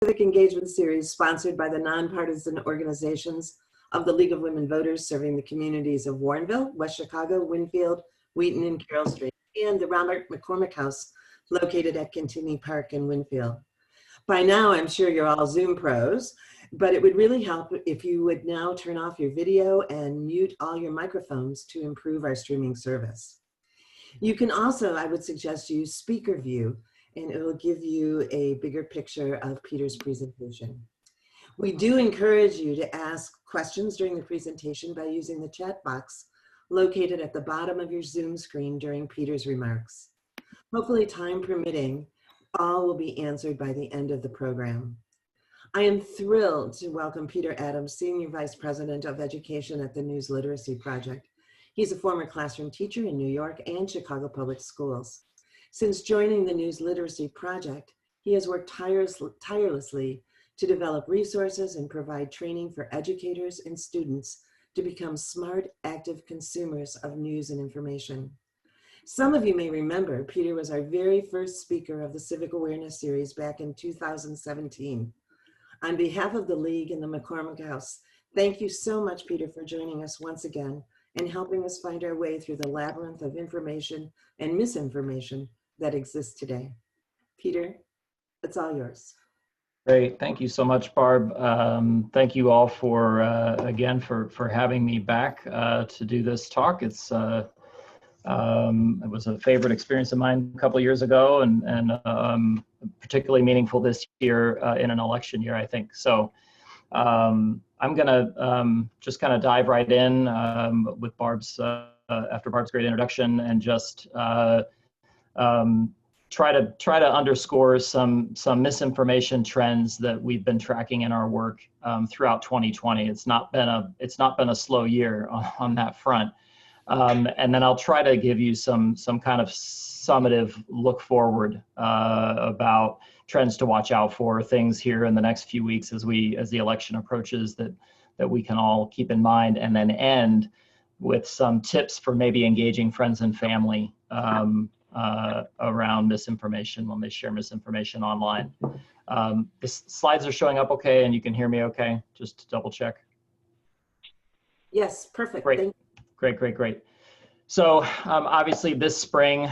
Civic Engagement Series sponsored by the nonpartisan organizations of the League of Women Voters serving the communities of Warrenville, West Chicago, Winfield, Wheaton and Carol Street, and the Robert McCormick House located at Cantigny Park in Winfield. By now, I'm sure you're all Zoom pros, but it would really help if you would now turn off your video and mute all your microphones to improve our streaming service. You can also, I would suggest, use Speaker View, and it will give you a bigger picture of Peter's presentation. We do encourage you to ask questions during the presentation by using the chat box located at the bottom of your Zoom screen during Peter's remarks. Hopefully, time permitting, all will be answered by the end of the program. I am thrilled to welcome Peter Adams, Senior Vice President of Education at the News Literacy Project. He's a former classroom teacher in New York and Chicago Public Schools. Since joining the News Literacy Project, he has worked tirelessly to develop resources and provide training for educators and students to become smart, active consumers of news and information. Some of you may remember Peter was our very first speaker of the Civic Awareness Series back in 2017. On behalf of the League and the McCormick House, thank you so much, Peter, for joining us once again and helping us find our way through the labyrinth of information and misinformation that exists today. Peter, it's all yours. Great, thank you so much, Barb. Thank you all for, again, for having me back to do this talk. It was a favorite experience of mine a couple of years ago, and particularly meaningful this year in an election year, I think. So I'm gonna just kind of dive right in with Barb's, after Barb's great introduction, and just try to underscore some misinformation trends that we've been tracking in our work throughout 2020. It's not been a slow year on that front. And then I'll try to give you some kind of summative look forward about trends to watch out for, things here in the next few weeks as the election approaches that we can all keep in mind, and then end with some tips for maybe engaging friends and family around misinformation when they share misinformation online. The slides are showing up okay, and you can hear me okay? Just to double check. Yes, perfect. Great. Great. So obviously this spring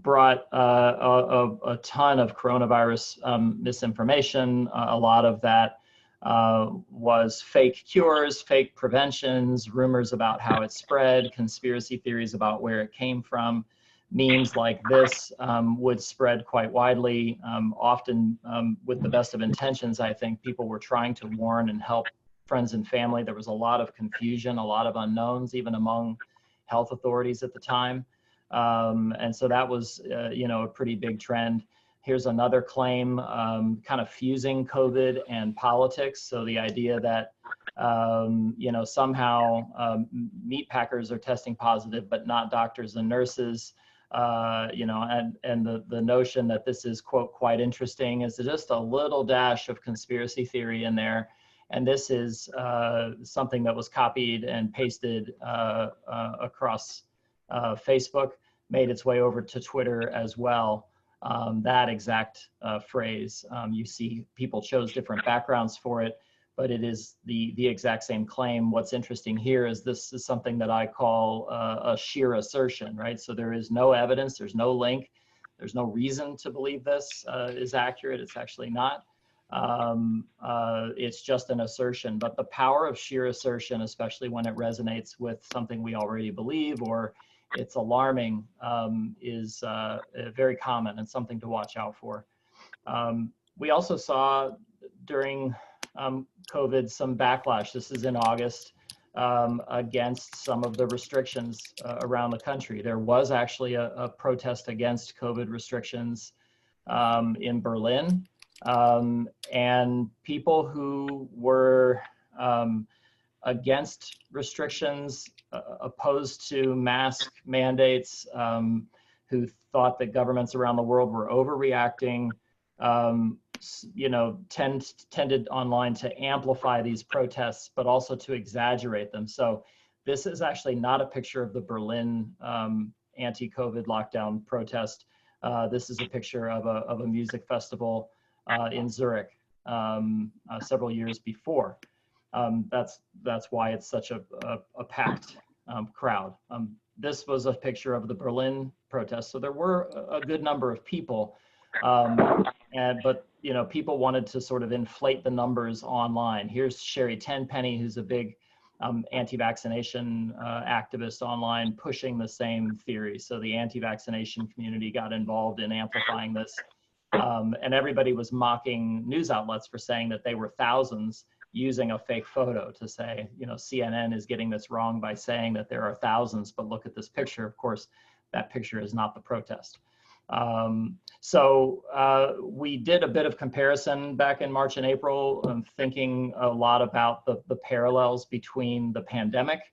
brought a ton of coronavirus misinformation. A lot of that was fake cures, fake preventions, rumors about how it spread, conspiracy theories about where it came from. Memes like this would spread quite widely, often with the best of intentions. I think people were trying to warn and help friends and family. There was a lot of confusion, a lot of unknowns, even among health authorities at the time. And so that was, a pretty big trend. Here's another claim, kind of fusing COVID and politics. So the idea that, somehow meat packers are testing positive, but not doctors and nurses. And the notion that this is, quote, quite interesting is just a little dash of conspiracy theory in there. And this is something that was copied and pasted across Facebook, made its way over to Twitter as well. That exact phrase, you see people chose different backgrounds for it, but it is the exact same claim. What's interesting here is this is something that I call a sheer assertion, right? So there is no evidence, there's no link, there's no reason to believe this is accurate. It's actually not. It's just an assertion, but the power of sheer assertion, especially when it resonates with something we already believe or it's alarming, is very common and something to watch out for. We also saw during COVID some backlash. This is in August, against some of the restrictions around the country. There was actually a protest against COVID restrictions in Berlin. And people who were against restrictions, opposed to mask mandates, who thought that governments around the world were overreacting, tended online to amplify these protests, but also to exaggerate them. So this is actually not a picture of the Berlin anti-COVID lockdown protest. This is a picture of a music festival in Zurich several years before. That's why it's such a packed crowd. This was a picture of the Berlin protest, so there were a good number of people, but you know, people wanted to sort of inflate the numbers online. Here's Sherry Tenpenny, who's a big anti-vaccination activist online, pushing the same theory. So the anti-vaccination community got involved in amplifying this, and everybody was mocking news outlets for saying that they were thousands, using a fake photo to say, you know, CNN is getting this wrong by saying that there are thousands, but look at this picture. Of course, that picture is not the protest. We did a bit of comparison back in March and April, thinking a lot about the parallels between the pandemic,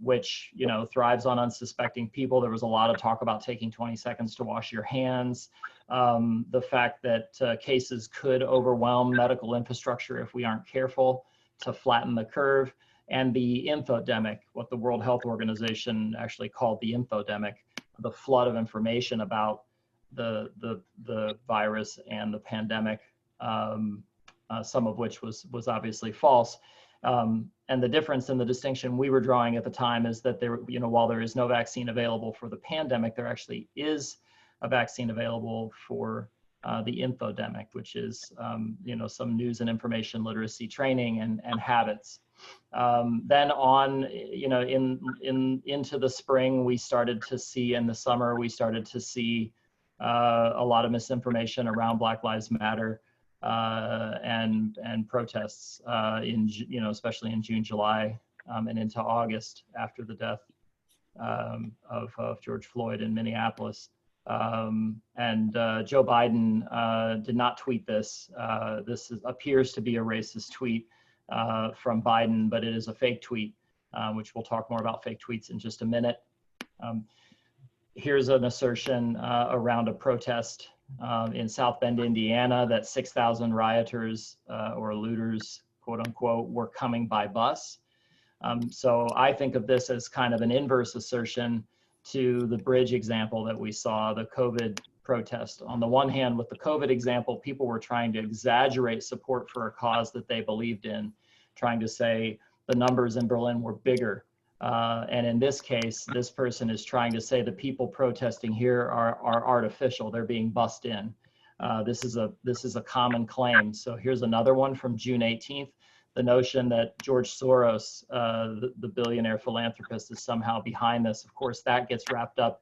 which, you know, thrives on unsuspecting people. There was a lot of talk about taking 20 seconds to wash your hands. The fact that cases could overwhelm medical infrastructure if we aren't careful to flatten the curve, and the infodemic, what the World Health Organization actually called the infodemic, the flood of information about the virus and the pandemic, some of which was obviously false. And the difference and the distinction we were drawing at the time is that there, you know, while there is no vaccine available for the pandemic, there actually is a vaccine available for the infodemic, which is, you know, some news and information literacy training and habits. Then on, you know, into the spring, we started to see, in the summer, we started to see a lot of misinformation around Black Lives Matter and protests you know, especially in June, July, and into August after the death of George Floyd in Minneapolis. Joe Biden did not tweet this. This appears to be a racist tweet from Biden, but it is a fake tweet, which we'll talk more about fake tweets in just a minute. Here's an assertion around a protest in South Bend, Indiana, that 6,000 rioters or looters, quote unquote, were coming by bus. So I think of this as kind of an inverse assertion to the bridge example that we saw, the COVID protest. On the one hand, with the COVID example, people were trying to exaggerate support for a cause that they believed in, trying to say the numbers in Berlin were bigger. And in this case, this person is trying to say the people protesting here are artificial. They're being bussed in. This is a common claim. So here's another one from June 18th. The notion that George Soros, the billionaire philanthropist, is somehow behind this. Of course, that gets wrapped up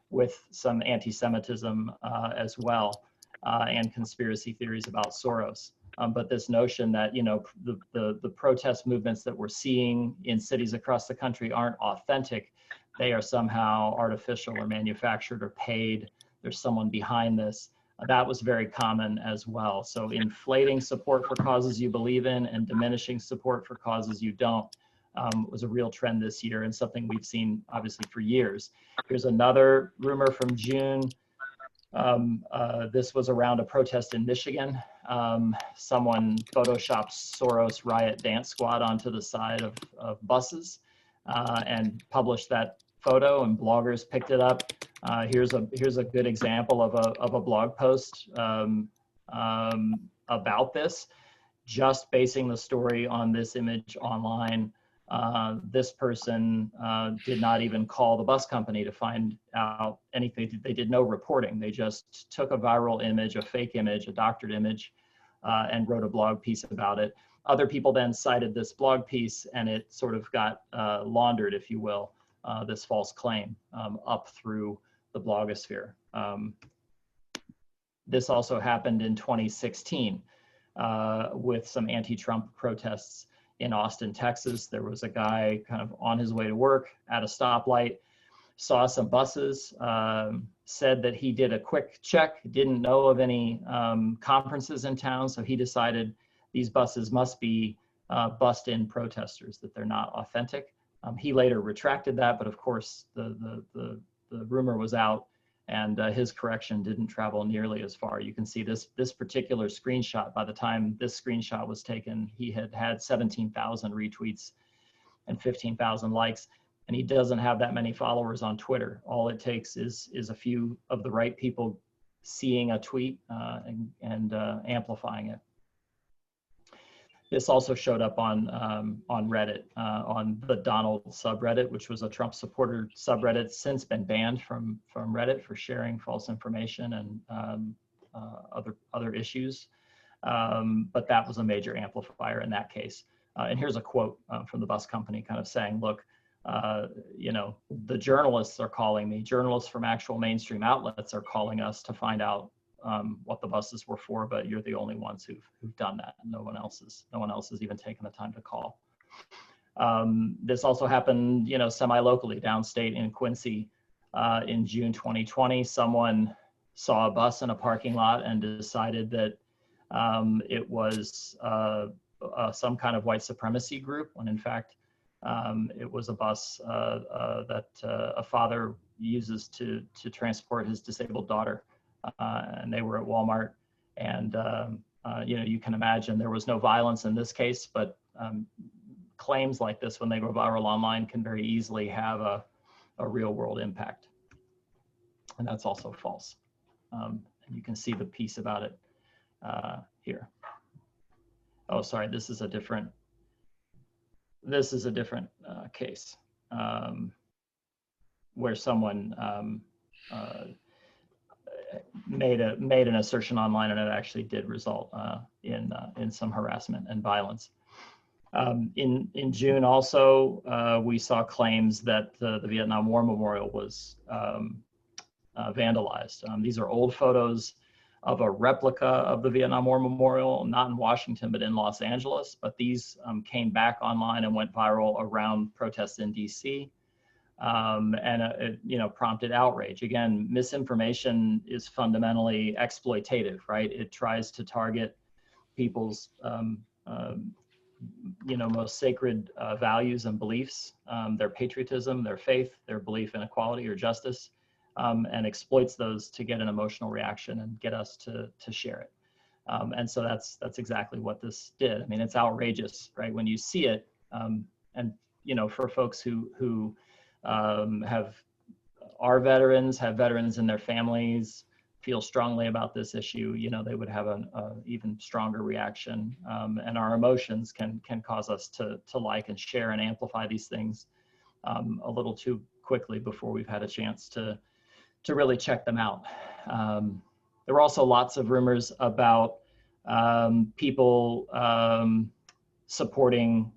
with some anti-Semitism as well, and conspiracy theories about Soros. But this notion that, you know, the protest movements that we're seeing in cities across the country aren't authentic. They are somehow artificial or manufactured or paid. There's someone behind this. That was very common as well. So inflating support for causes you believe in and diminishing support for causes you don't was a real trend this year, and something we've seen obviously for years. Here's another rumor from June. This was around a protest in Michigan. Someone photoshopped Soros riot dance squad onto the side of buses and published that photo, and bloggers picked it up. Here's a good example of a blog post about this, just basing the story on this image online. This person did not even call the bus company to find out anything. They did no reporting. They just took a viral image, a fake image, a doctored image, and wrote a blog piece about it. Other people then cited this blog piece, and it sort of got laundered, if you will, this false claim up through the blogosphere. This also happened in 2016 with some anti-Trump protests in Austin, Texas. There was a guy kind of on his way to work at a stoplight, saw some buses, said that he did a quick check, didn't know of any conferences in town, so he decided these buses must be bussed-in protesters, that they're not authentic. He later retracted that, but of course the rumor was out, and his correction didn't travel nearly as far. You can see this particular screenshot. By the time this screenshot was taken, he had 17,000 retweets and 15,000 likes, and he doesn't have that many followers on Twitter. All it takes is a few of the right people seeing a tweet and amplifying it. This also showed up on Reddit, on the Donald subreddit, which was a Trump supporter subreddit, since been banned from Reddit for sharing false information and other issues. But that was a major amplifier in that case. And here's a quote from the bus company kind of saying, look, you know, the journalists are calling me, journalists from actual mainstream outlets are calling us to find out what the buses were for, but you're the only ones who've done that. No one else has even taken the time to call. This also happened, you know, semi-locally downstate in Quincy in June 2020. Someone saw a bus in a parking lot and decided that it was some kind of white supremacy group, when in fact it was a bus that a father uses to transport his disabled daughter. And they were at Walmart, and you know, you can imagine there was no violence in this case, but claims like this, when they go viral online, can very easily have a real world impact. And that's also false. And you can see the piece about it here. Oh, sorry, this is a different case where someone made an assertion online, and it actually did result in some harassment and violence. In June also, we saw claims that the Vietnam War Memorial was vandalized. These are old photos of a replica of the Vietnam War Memorial, not in Washington, but in Los Angeles. But these came back online and went viral around protests in DC. And it, you know, prompted outrage. Again, misinformation is fundamentally exploitative, right? It tries to target people's, you know, most sacred values and beliefs, their patriotism, their faith, their belief in equality or justice, and exploits those to get an emotional reaction and get us to share it. And so that's exactly what this did. I mean, it's outrageous, right? When you see it, and you know, for folks who are veterans, have veterans in their families, feel strongly about this issue, you know, they would have an even stronger reaction. And our emotions can cause us to like and share and amplify these things a little too quickly before we've had a chance to really check them out. There were also lots of rumors about people supporting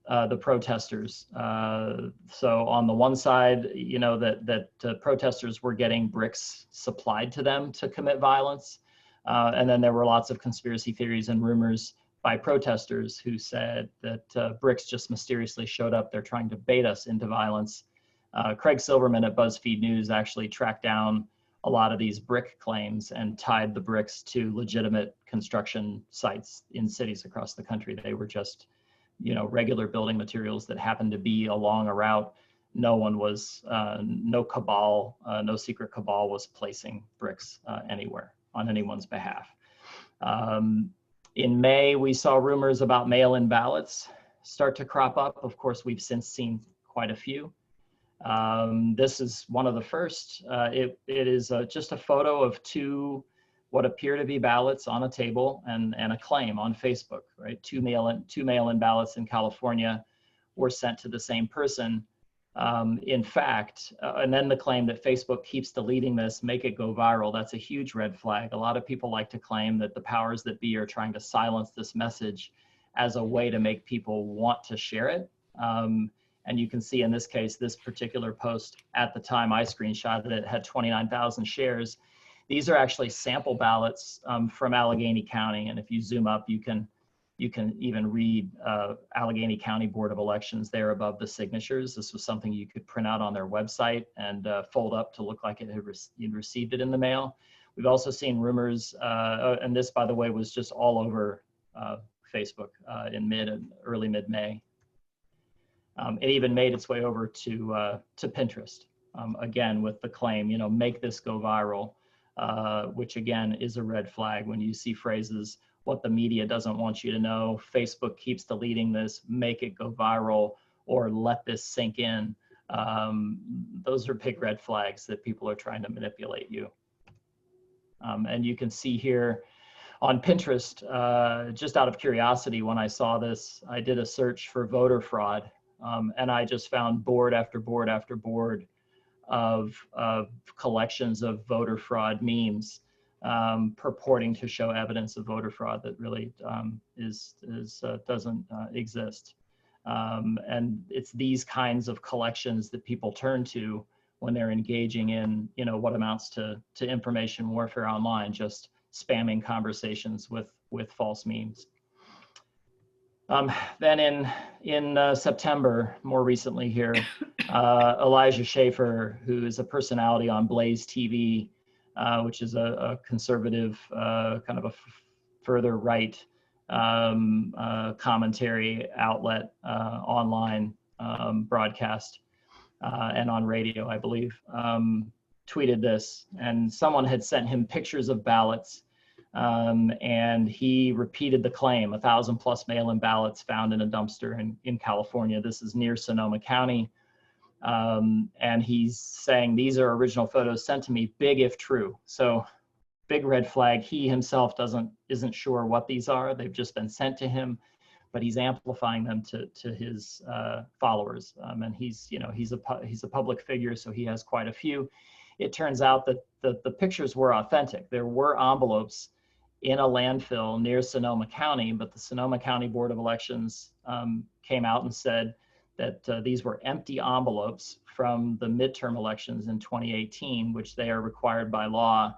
the protesters. So on the one side, you know, that protesters were getting bricks supplied to them to commit violence. And then there were lots of conspiracy theories and rumors by protesters who said that bricks just mysteriously showed up. They're trying to bait us into violence. Craig Silverman at BuzzFeed News actually tracked down a lot of these brick claims and tied the bricks to legitimate construction sites in cities across the country. They were just, you know, regular building materials that happened to be along a route. No one was, no cabal, no secret cabal was placing bricks anywhere on anyone's behalf. In May, we saw rumors about mail-in ballots start to crop up. Of course, we've since seen quite a few. This is one of the first. It is just a photo of two what appear to be ballots on a table and a claim on Facebook, right? Two mail-in ballots in California were sent to the same person. In fact, and then the claim that Facebook keeps deleting this, make it go viral. That's a huge red flag. A lot of people like to claim that the powers that be are trying to silence this message as a way to make people want to share it. And you can see in this case, this particular post at the time I screenshotted it had 29,000 shares. These are actually sample ballots from Allegheny County. And if you zoom up, you can even read Allegheny County Board of Elections there above the signatures. This was something you could print out on their website and fold up to look like you'd received it in the mail. We've also seen rumors, and this, by the way, was just all over Facebook in early mid-May. It even made its way over to Pinterest, again, with the claim, you know, make this go viral, which again is a red flag when you see phrases, what the media doesn't want you to know, Facebook keeps deleting this, make it go viral, or let this sink in. Those are big red flags that people are trying to manipulate you. And you can see here on Pinterest, just out of curiosity, when I saw this, I did a search for voter fraud, and I just found board after board after board of collections of voter fraud memes purporting to show evidence of voter fraud that really doesn't exist. And it's these kinds of collections that people turn to when they're engaging in, what amounts to information warfare online, just spamming conversations with false memes. Then in September, more recently here, Elijah Schaffer, who is a personality on Blaze TV, which is a conservative, kind of a further right commentary outlet, online broadcast, and on radio, I believe, tweeted this, and someone had sent him pictures of ballots, and he repeated the claim, 1,000+ mail-in ballots found in a dumpster in California. This is near Sonoma County. And he's saying, these are original photos sent to me, big if true. So big red flag. He himself isn't sure what these are. They've just been sent to him, but he's amplifying them to his followers. And he's a public figure, so he has quite a few. It turns out that the pictures were authentic. There were envelopes in a landfill near Sonoma County, but the Sonoma County Board of Elections came out and said that these were empty envelopes from the midterm elections in 2018, which they are required by law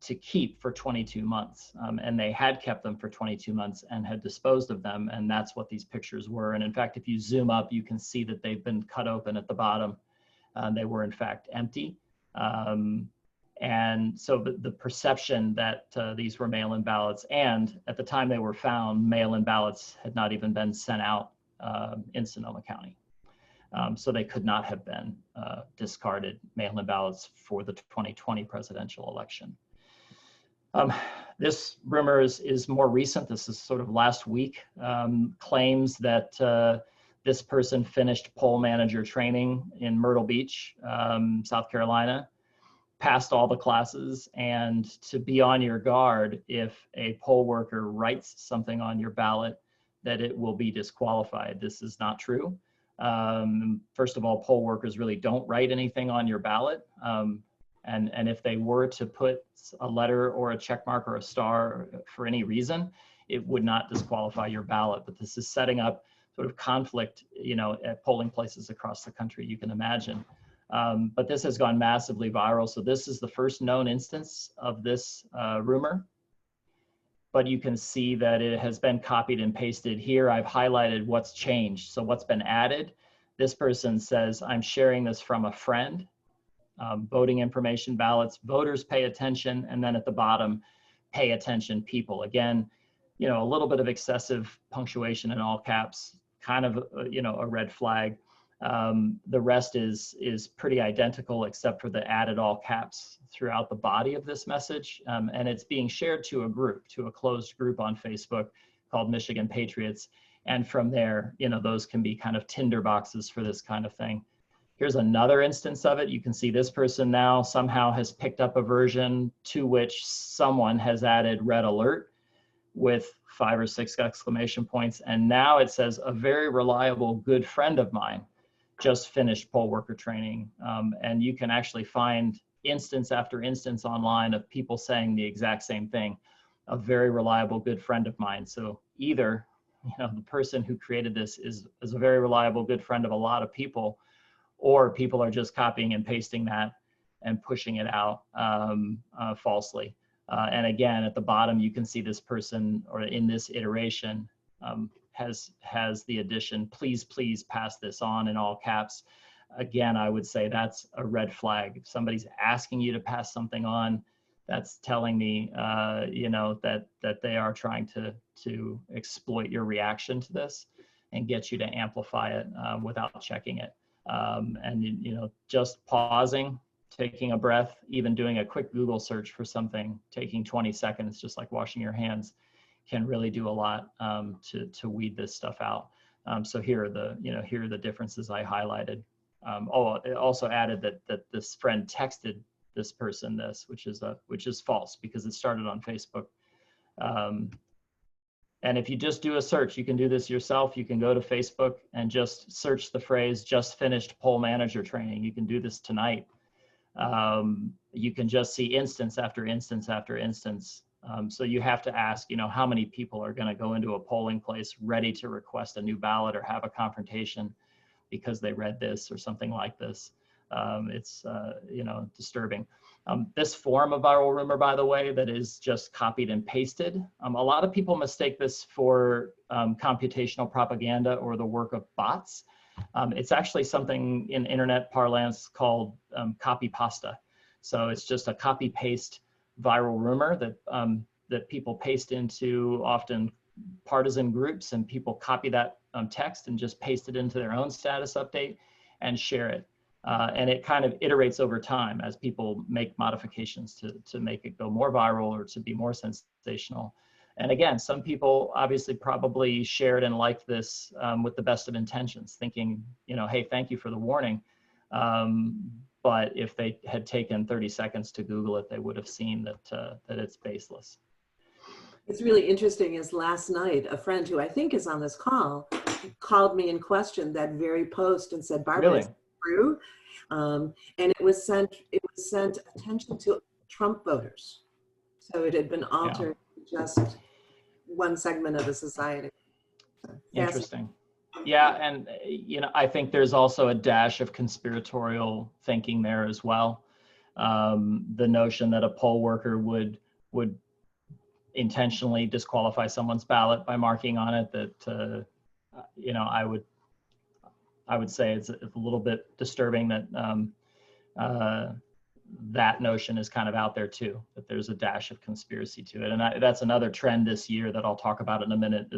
to keep for 22 months. And they had kept them for 22 months and had disposed of them, and that's what these pictures were. And in fact, if you zoom up, you can see that they've been cut open at the bottom. They were in fact empty. And so the perception that these were mail-in ballots, and at the time they were found, mail-in ballots had not even been sent out in Sonoma County. So they could not have been discarded mail-in ballots for the 2020 presidential election. This rumor is more recent. This is sort of last week. Claims that this person finished poll manager training in Myrtle Beach, South Carolina, passed all the classes, and to be on your guard if a poll worker writes something on your ballot, that it will be disqualified. This is not true. First of all, poll workers really don't write anything on your ballot. And if they were to put a letter or a check mark or a star for any reason, it would not disqualify your ballot. But this is setting up sort of conflict, at polling places across the country, you can imagine. But this has gone massively viral. So this is the first known instance of this rumor. But you can see that it has been copied and pasted here. I've highlighted what's changed. So what's been added. This person says, I'm sharing this from a friend. Voting information ballots, voters pay attention. And then at the bottom, pay attention people. Again, a little bit of excessive punctuation in all caps, kind of, a red flag. The rest is pretty identical except for the added all caps throughout the body of this message. And it's being shared to a closed group on Facebook called Michigan Patriots. And from there, those can be kind of tinderboxes for this kind of thing. Here's another instance of it. You can see this person now somehow has picked up a version to which someone has added red alert with 5 or 6 exclamation points. And now it says, a very reliable good friend of mine just finished poll worker training. And you can actually find instance after instance online of people saying the exact same thing, a very reliable good friend of mine. So either, the person who created this is a very reliable good friend of a lot of people, or people are just copying and pasting that and pushing it out falsely. And again, at the bottom, you can see this person, or in this iteration, has the addition, please pass this on, in all caps. Again, I would say that's a red flag. If somebody's asking you to pass something on, that's telling me, that they are trying to exploit your reaction to this and get you to amplify it without checking it. And just pausing, taking a breath, even doing a quick Google search for something, taking 20 seconds, just like washing your hands, can really do a lot to weed this stuff out. So here are the differences I highlighted. It also added that this friend texted this person this, which is false because it started on Facebook. And if you just do a search, you can do this yourself. You can go to Facebook and just search the phrase "just finished poll manager training." You can do this tonight. You can just see instance after instance after instance. So you have to ask, how many people are going to go into a polling place ready to request a new ballot or have a confrontation because they read this or something like this. It's disturbing. This form of viral rumor, by the way, that is just copied and pasted. A lot of people mistake this for computational propaganda or the work of bots. It's actually something in internet parlance called copy pasta. So it's just a copy paste viral rumor that people paste into often partisan groups, and people copy that text and just paste it into their own status update and share it. And it kind of iterates over time as people make modifications to make it go more viral or to be more sensational. And again, some people obviously probably shared and liked this with the best of intentions, thinking, hey, thank you for the warning. But if they had taken 30 seconds to Google it, they would have seen that it's baseless. It's really interesting is last night, a friend who I think is on this call called me and questioned that very post and said, Barbara, Really? is it true? And it was sent attention to Trump voters. So it had been altered to just one segment of the society. So, interesting. Yeah, and I think there's also a dash of conspiratorial thinking there as well. The notion that a poll worker would intentionally disqualify someone's ballot by marking on it that I would say it's a little bit disturbing that that notion is kind of out there too, that there's a dash of conspiracy to it. And that's another trend this year that I'll talk about in a minute,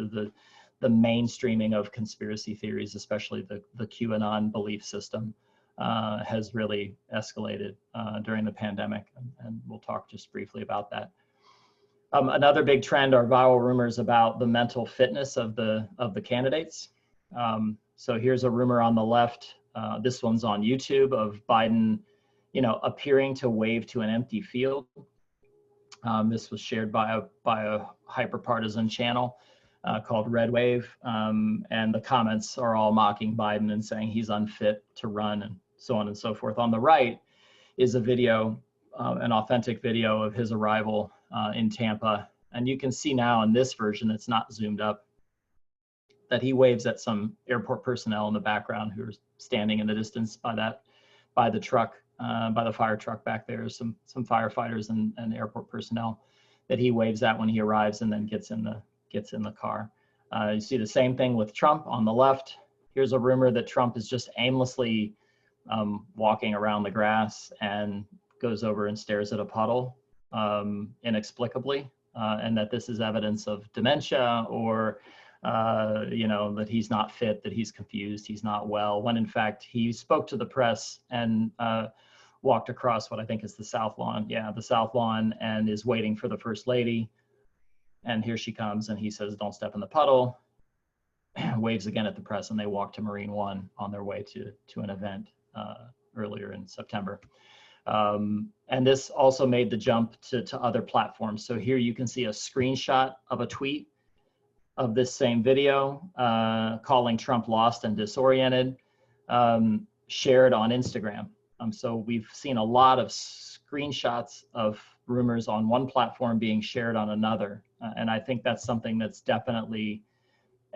the mainstreaming of conspiracy theories, especially the QAnon belief system, has really escalated during the pandemic, and we'll talk just briefly about that. Another big trend are viral rumors about the mental fitness of the candidates. So here's a rumor on the left. This one's on YouTube of Biden, appearing to wave to an empty field. This was shared by a hyper-partisan channel called Red Wave, and the comments are all mocking Biden and saying he's unfit to run and so on and so forth. On the right is a video, an authentic video of his arrival in Tampa, and you can see now in this version, it's not zoomed up, that he waves at some airport personnel in the background who are standing in the distance by the truck, by the fire truck back there, some firefighters and airport personnel that he waves at when he arrives and then gets in the car. You see the same thing with Trump on the left. Here's a rumor that Trump is just aimlessly walking around the grass and goes over and stares at a puddle inexplicably, and that this is evidence of dementia or that he's not fit, that he's confused, he's not well, when in fact he spoke to the press and walked across what I think is the South Lawn. Yeah, the South Lawn, and is waiting for the First Lady. And here she comes, and he says, "Don't step in the puddle," waves again at the press, and they walk to Marine One on their way to an event earlier in September. And this also made the jump to other platforms. So here you can see a screenshot of a tweet of this same video calling Trump lost and disoriented, shared on Instagram. So we've seen a lot of screenshots of rumors on one platform being shared on another. And I think that's something that's definitely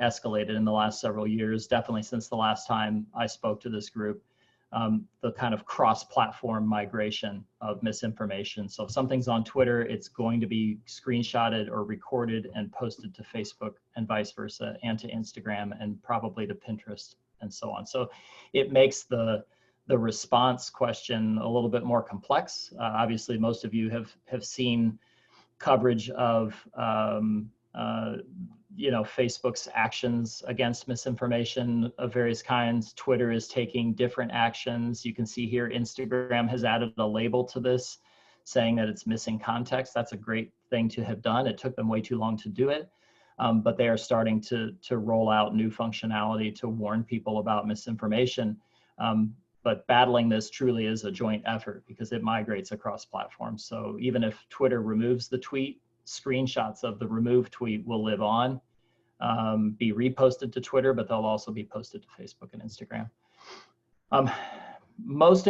escalated in the last several years, definitely since the last time I spoke to this group, the kind of cross-platform migration of misinformation. So if something's on Twitter, it's going to be screenshotted or recorded and posted to Facebook and vice versa, and to Instagram and probably to Pinterest and so on. So it makes the response question a little bit more complex. Obviously, most of you have seen coverage of Facebook's actions against misinformation of various kinds. Twitter is taking different actions. You can see here, Instagram has added a label to this saying that it's missing context. That's a great thing to have done. It took them way too long to do it, but they are starting to roll out new functionality to warn people about misinformation. but battling this truly is a joint effort because it migrates across platforms. So even if Twitter removes the tweet, screenshots of the removed tweet will live on, be reposted to Twitter, but they'll also be posted to Facebook and Instagram. Most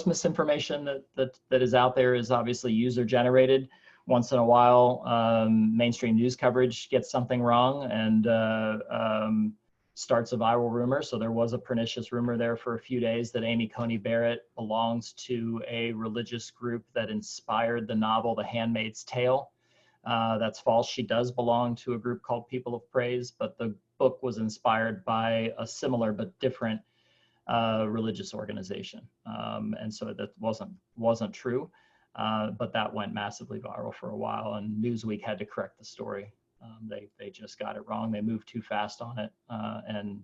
misinformation that is out there is obviously user generated. Once in a while, mainstream news coverage gets something wrong and starts a viral rumor. So there was a pernicious rumor there for a few days that Amy Coney Barrett belongs to a religious group that inspired the novel The Handmaid's Tale. That's false. She does belong to a group called People of Praise, but the book was inspired by a similar but different religious organization, and so that wasn't true, but that went massively viral for a while, and Newsweek had to correct the story. They just got it wrong. They moved too fast on it and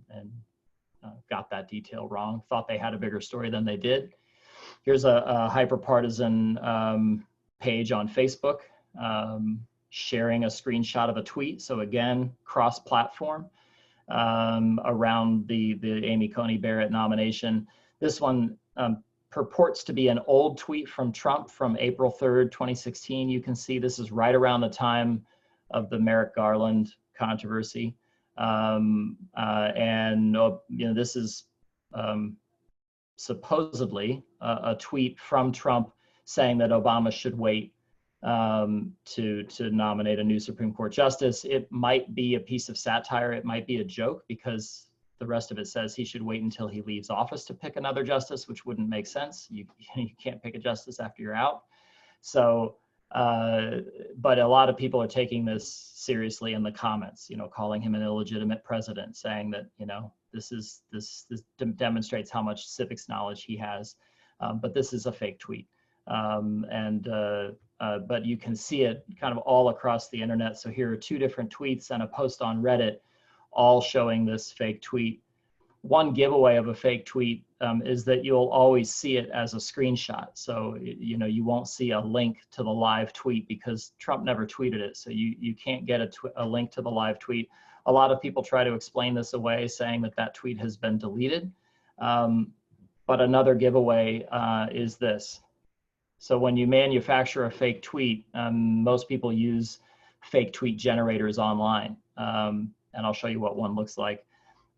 got that detail wrong. Thought they had a bigger story than they did. Here's a hyper-partisan page on Facebook sharing a screenshot of a tweet. So again, cross-platform. Around the Amy Coney Barrett nomination. This one purports to be an old tweet from Trump from April 3rd, 2016. You can see this is right around the time of the Merrick Garland controversy. This is supposedly a tweet from Trump saying that Obama should wait to nominate a new Supreme Court justice. It might be a piece of satire. It might be a joke because the rest of it says he should wait until he leaves office to pick another justice, which wouldn't make sense. You can't pick a justice after you're out. So, but a lot of people are taking this seriously in the comments, calling him an illegitimate president, saying that, this demonstrates how much civics knowledge he has. But this is a fake tweet. But you can see it kind of all across the internet. So here are two different tweets and a post on Reddit, all showing this fake tweet. One giveaway of a fake tweet is that you'll always see it as a screenshot. So, you won't see a link to the live tweet because Trump never tweeted it. So you can't get a link to the live tweet. A lot of people try to explain this away, saying that tweet has been deleted. But another giveaway is this. So when you manufacture a fake tweet, most people use fake tweet generators online. And I'll show you what one looks like.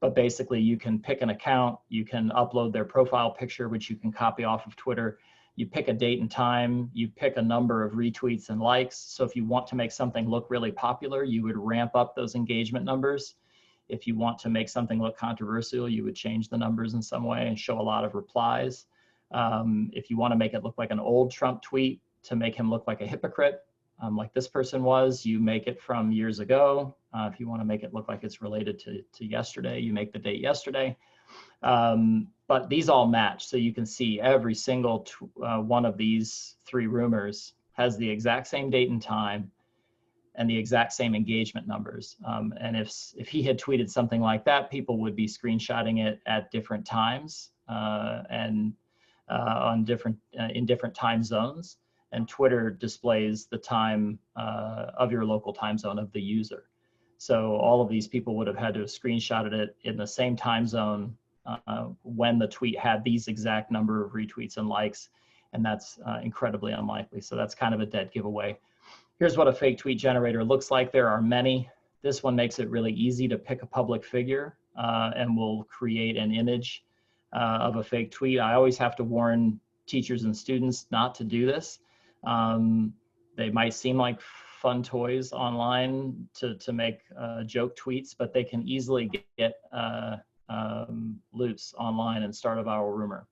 But basically, you can pick an account, you can upload their profile picture, which you can copy off of Twitter. You pick a date and time, you pick a number of retweets and likes. So if you want to make something look really popular, you would ramp up those engagement numbers. If you want to make something look controversial, you would change the numbers in some way and show a lot of replies. If you want to make it look like an old Trump tweet to make him look like a hypocrite, like this person was, you make it from years ago. If you want to make it look like it's related to yesterday, you make the date yesterday. But these all match. So you can see every single one of these three rumors has the exact same date and time and the exact same engagement numbers. And if he had tweeted something like that, people would be screenshotting it at different times and in different time zones. And Twitter displays the time of your local time zone of the user. So all of these people would have had to have screenshotted it in the same time zone when the tweet had these exact number of retweets and likes, and that's incredibly unlikely. So that's kind of a dead giveaway. Here's what a fake tweet generator looks like. There are many. This one makes it really easy to pick a public figure and will create an image of a fake tweet. I always have to warn teachers and students not to do this. They might seem like fun toys online to make joke tweets, but they can easily get loose online and start a viral rumor.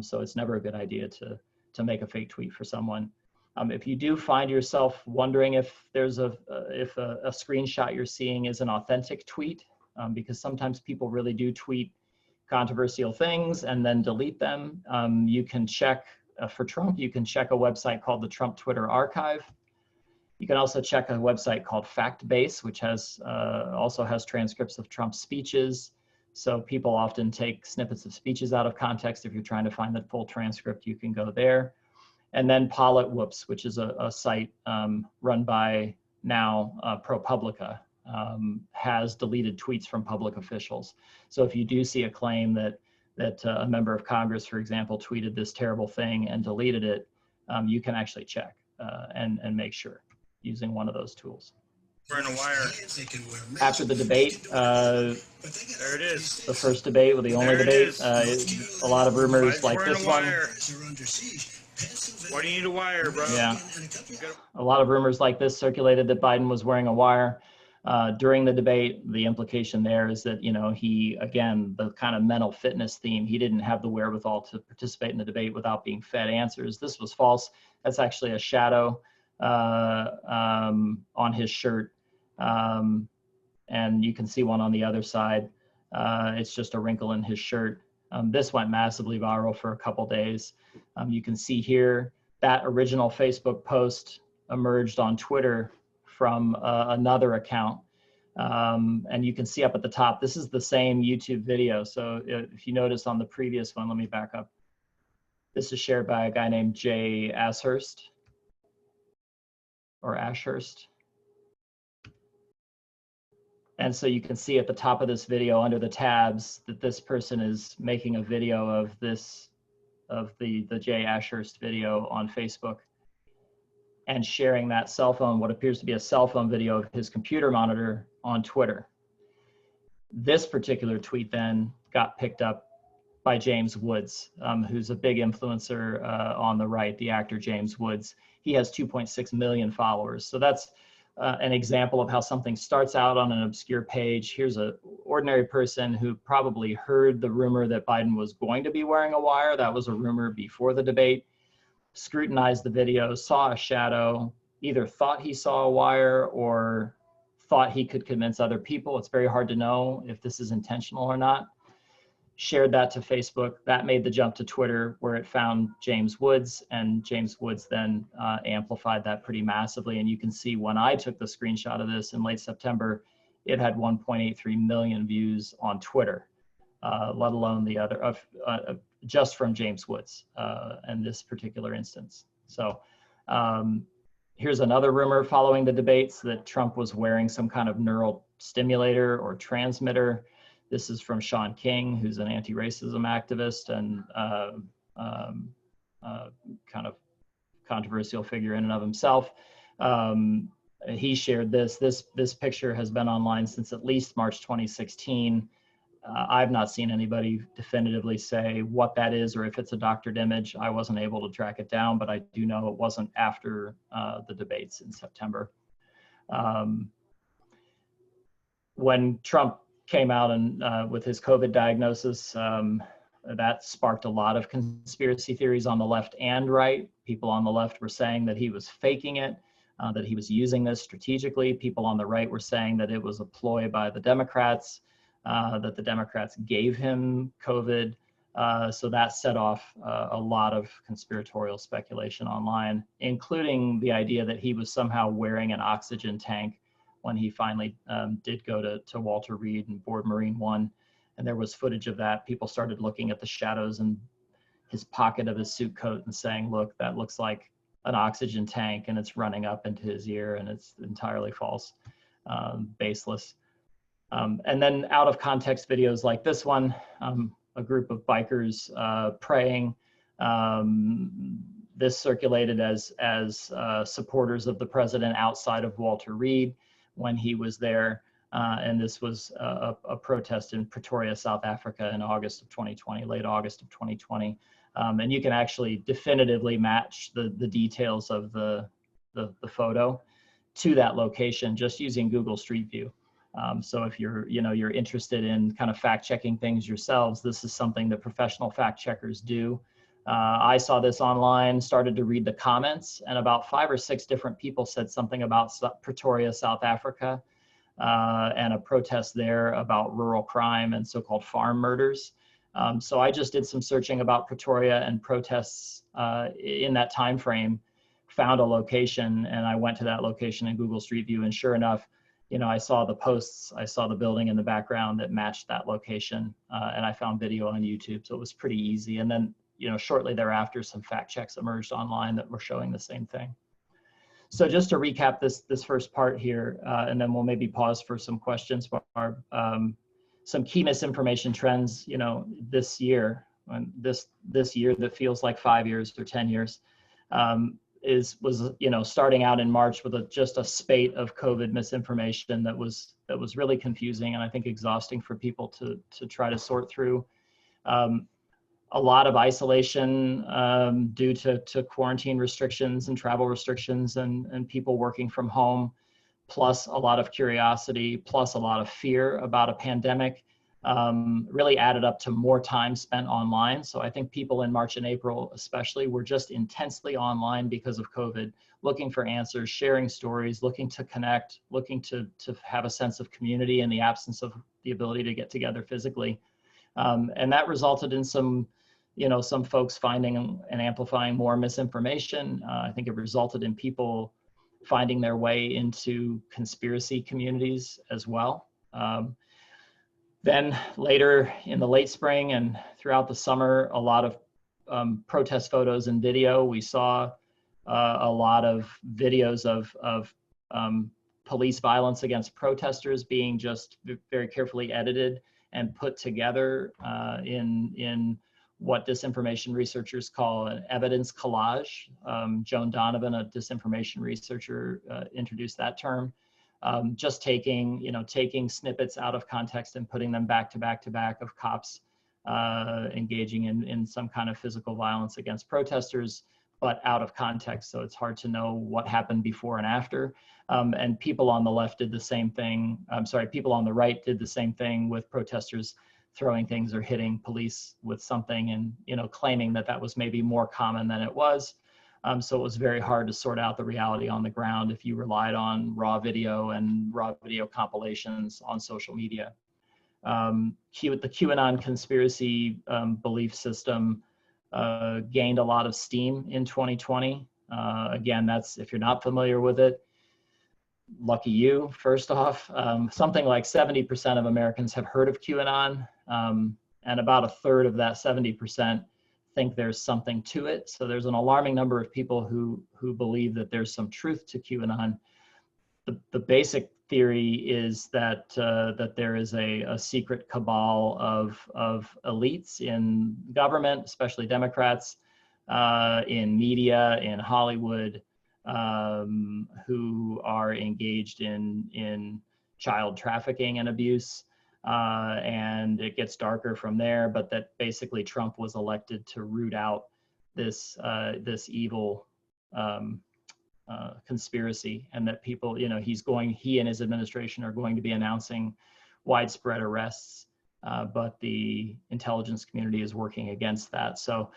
So it's never a good idea to make a fake tweet for someone. If you do find yourself wondering if there's a screenshot you're seeing is an authentic tweet, because sometimes people really do tweet controversial things and then delete them, you can check for Trump, you can check a website called the Trump Twitter Archive. You can also check a website called factbased, which also has transcripts of Trump's speeches. So people often take snippets of speeches out of context. If you're trying to find the full transcript, you can go there. And then PolitWhoops, which is a site run by now ProPublica, has deleted tweets from public officials. So if you do see a claim that that a member of Congress, for example, tweeted this terrible thing and deleted it, you can actually check and make sure using one of those tools. Burn a wire. After the debate, There it is. the first debate, well, the only There it debate, is. a lot of rumors like Burn this a one. wire. Why do you need a wire, bro? Yeah, a lot of rumors like this circulated that Biden was wearing a wire during the debate. The implication there is that, you know, he, again, the kind of mental fitness theme, he didn't have the wherewithal to participate in the debate without being fed answers. This was false. That's actually a shadow on his shirt. And you can see one on the other side. It's just a wrinkle in his shirt. This went massively viral for a couple days. You can see here that original Facebook post emerged on Twitter from another account. And you can see up at the top, this is the same YouTube video. So if you notice on the previous one, let me back up. This is shared by a guy named Jay Ashurst or Ashurst. And so you can see at the top of this video under the tabs that this person is making a video of this, of the Jay Ashurst video on Facebook and sharing that cell phone, what appears to be a cell phone video of his computer monitor on Twitter. This particular tweet then got picked up by James Woods, who's a big influencer on the right, the actor James Woods. He has 2.6 million followers. So that's an example of how something starts out on an obscure page. Here's an ordinary person who probably heard the rumor that Biden was going to be wearing a wire. That was a rumor before the debate. Scrutinized the video, saw a shadow, either thought he saw a wire or thought he could convince other people. It's very hard to know if this is intentional or not. Shared that to Facebook. That made the jump to Twitter, where it found James Woods, and James Woods then amplified that pretty massively. And you can see when I took the screenshot of this in late September, it had 1.83 million views on Twitter, let alone the other, just from James Woods in this particular instance. So here's another rumor following the debates that Trump was wearing some kind of neural stimulator or transmitter. This is from Sean King, who's an anti-racism activist and kind of controversial figure in and of himself. He shared this. This picture has been online since at least March 2016. I've not seen anybody definitively say what that is or if it's a doctored image. I wasn't able to track it down, but I do know it wasn't after the debates in September. When Trump came out and with his COVID diagnosis, that sparked a lot of conspiracy theories on the left and right. People on the left were saying that he was faking it, that he was using this strategically. People on the right were saying that it was a ploy by the Democrats, that the Democrats gave him COVID. So that set off a lot of conspiratorial speculation online, including the idea that he was somehow wearing an oxygen tank when he finally did go to Walter Reed and board Marine One. And there was footage of that. People started looking at the shadows in his pocket of his suit coat and saying, look, that looks like an oxygen tank and it's running up into his ear, and it's entirely false, baseless. And then out of context videos like this one, a group of bikers praying. This circulated as supporters of the president outside of Walter Reed when he was there. And this was a protest in Pretoria, South Africa in August of 2020, late August of 2020. And you can actually definitively match the details of the photo to that location just using Google Street View. So if you're interested in kind of fact checking things yourselves, this is something that professional fact checkers do. I saw this online, started to read the comments, and about 5 or 6 different people said something about Pretoria, South Africa, and a protest there about rural crime and so-called farm murders. So I just did some searching about Pretoria and protests in that time frame, found a location, and I went to that location in Google Street View, and sure enough, I saw the posts, I saw the building in the background that matched that location, and I found video on YouTube, so it was pretty easy. And then, shortly thereafter, some fact checks emerged online that were showing the same thing. So just to recap this first part here, and then we'll maybe pause for some questions, Barb. some key misinformation trends, this year, this year that feels like 5 years or 10 years, was starting out in March with just a spate of COVID misinformation that was really confusing and I think exhausting for people to try to sort through. A lot of isolation due to quarantine restrictions and travel restrictions and people working from home, plus a lot of curiosity, plus a lot of fear about a pandemic, really added up to more time spent online. So I think people in March and April especially were just intensely online because of COVID, looking for answers, sharing stories, looking to connect, looking to have a sense of community in the absence of the ability to get together physically. And that resulted in some folks finding and amplifying more misinformation. I think it resulted in people finding their way into conspiracy communities as well. Then later in the late spring and throughout the summer, a lot of protest photos and video. We saw a lot of videos of police violence against protesters being just very carefully edited and put together in what disinformation researchers call an evidence collage. Joan Donovan, a disinformation researcher, introduced that term. Just taking snippets out of context and putting them back to back of cops engaging in some kind of physical violence against protesters, but out of context. So it's hard to know what happened before and after. And people on the left did the same thing. People on the right did the same thing with protesters throwing things or hitting police with something and, claiming that was maybe more common than it was. So it was very hard to sort out the reality on the ground if you relied on raw video and raw video compilations on social media. The QAnon conspiracy belief system gained a lot of steam in 2020. Again, that's, if you're not familiar with it, lucky you, first off. Something like 70% of Americans have heard of QAnon, and about a third of that 70% think there's something to it. So there's an alarming number of people who believe that there's some truth to QAnon. The basic theory is that there is a secret cabal of elites in government, especially Democrats, in media, in Hollywood, who are engaged in child trafficking and abuse. And it gets darker from there, but that basically Trump was elected to root out this evil conspiracy, and that people, he and his administration are going to be announcing widespread arrests, but the intelligence community is working against that. So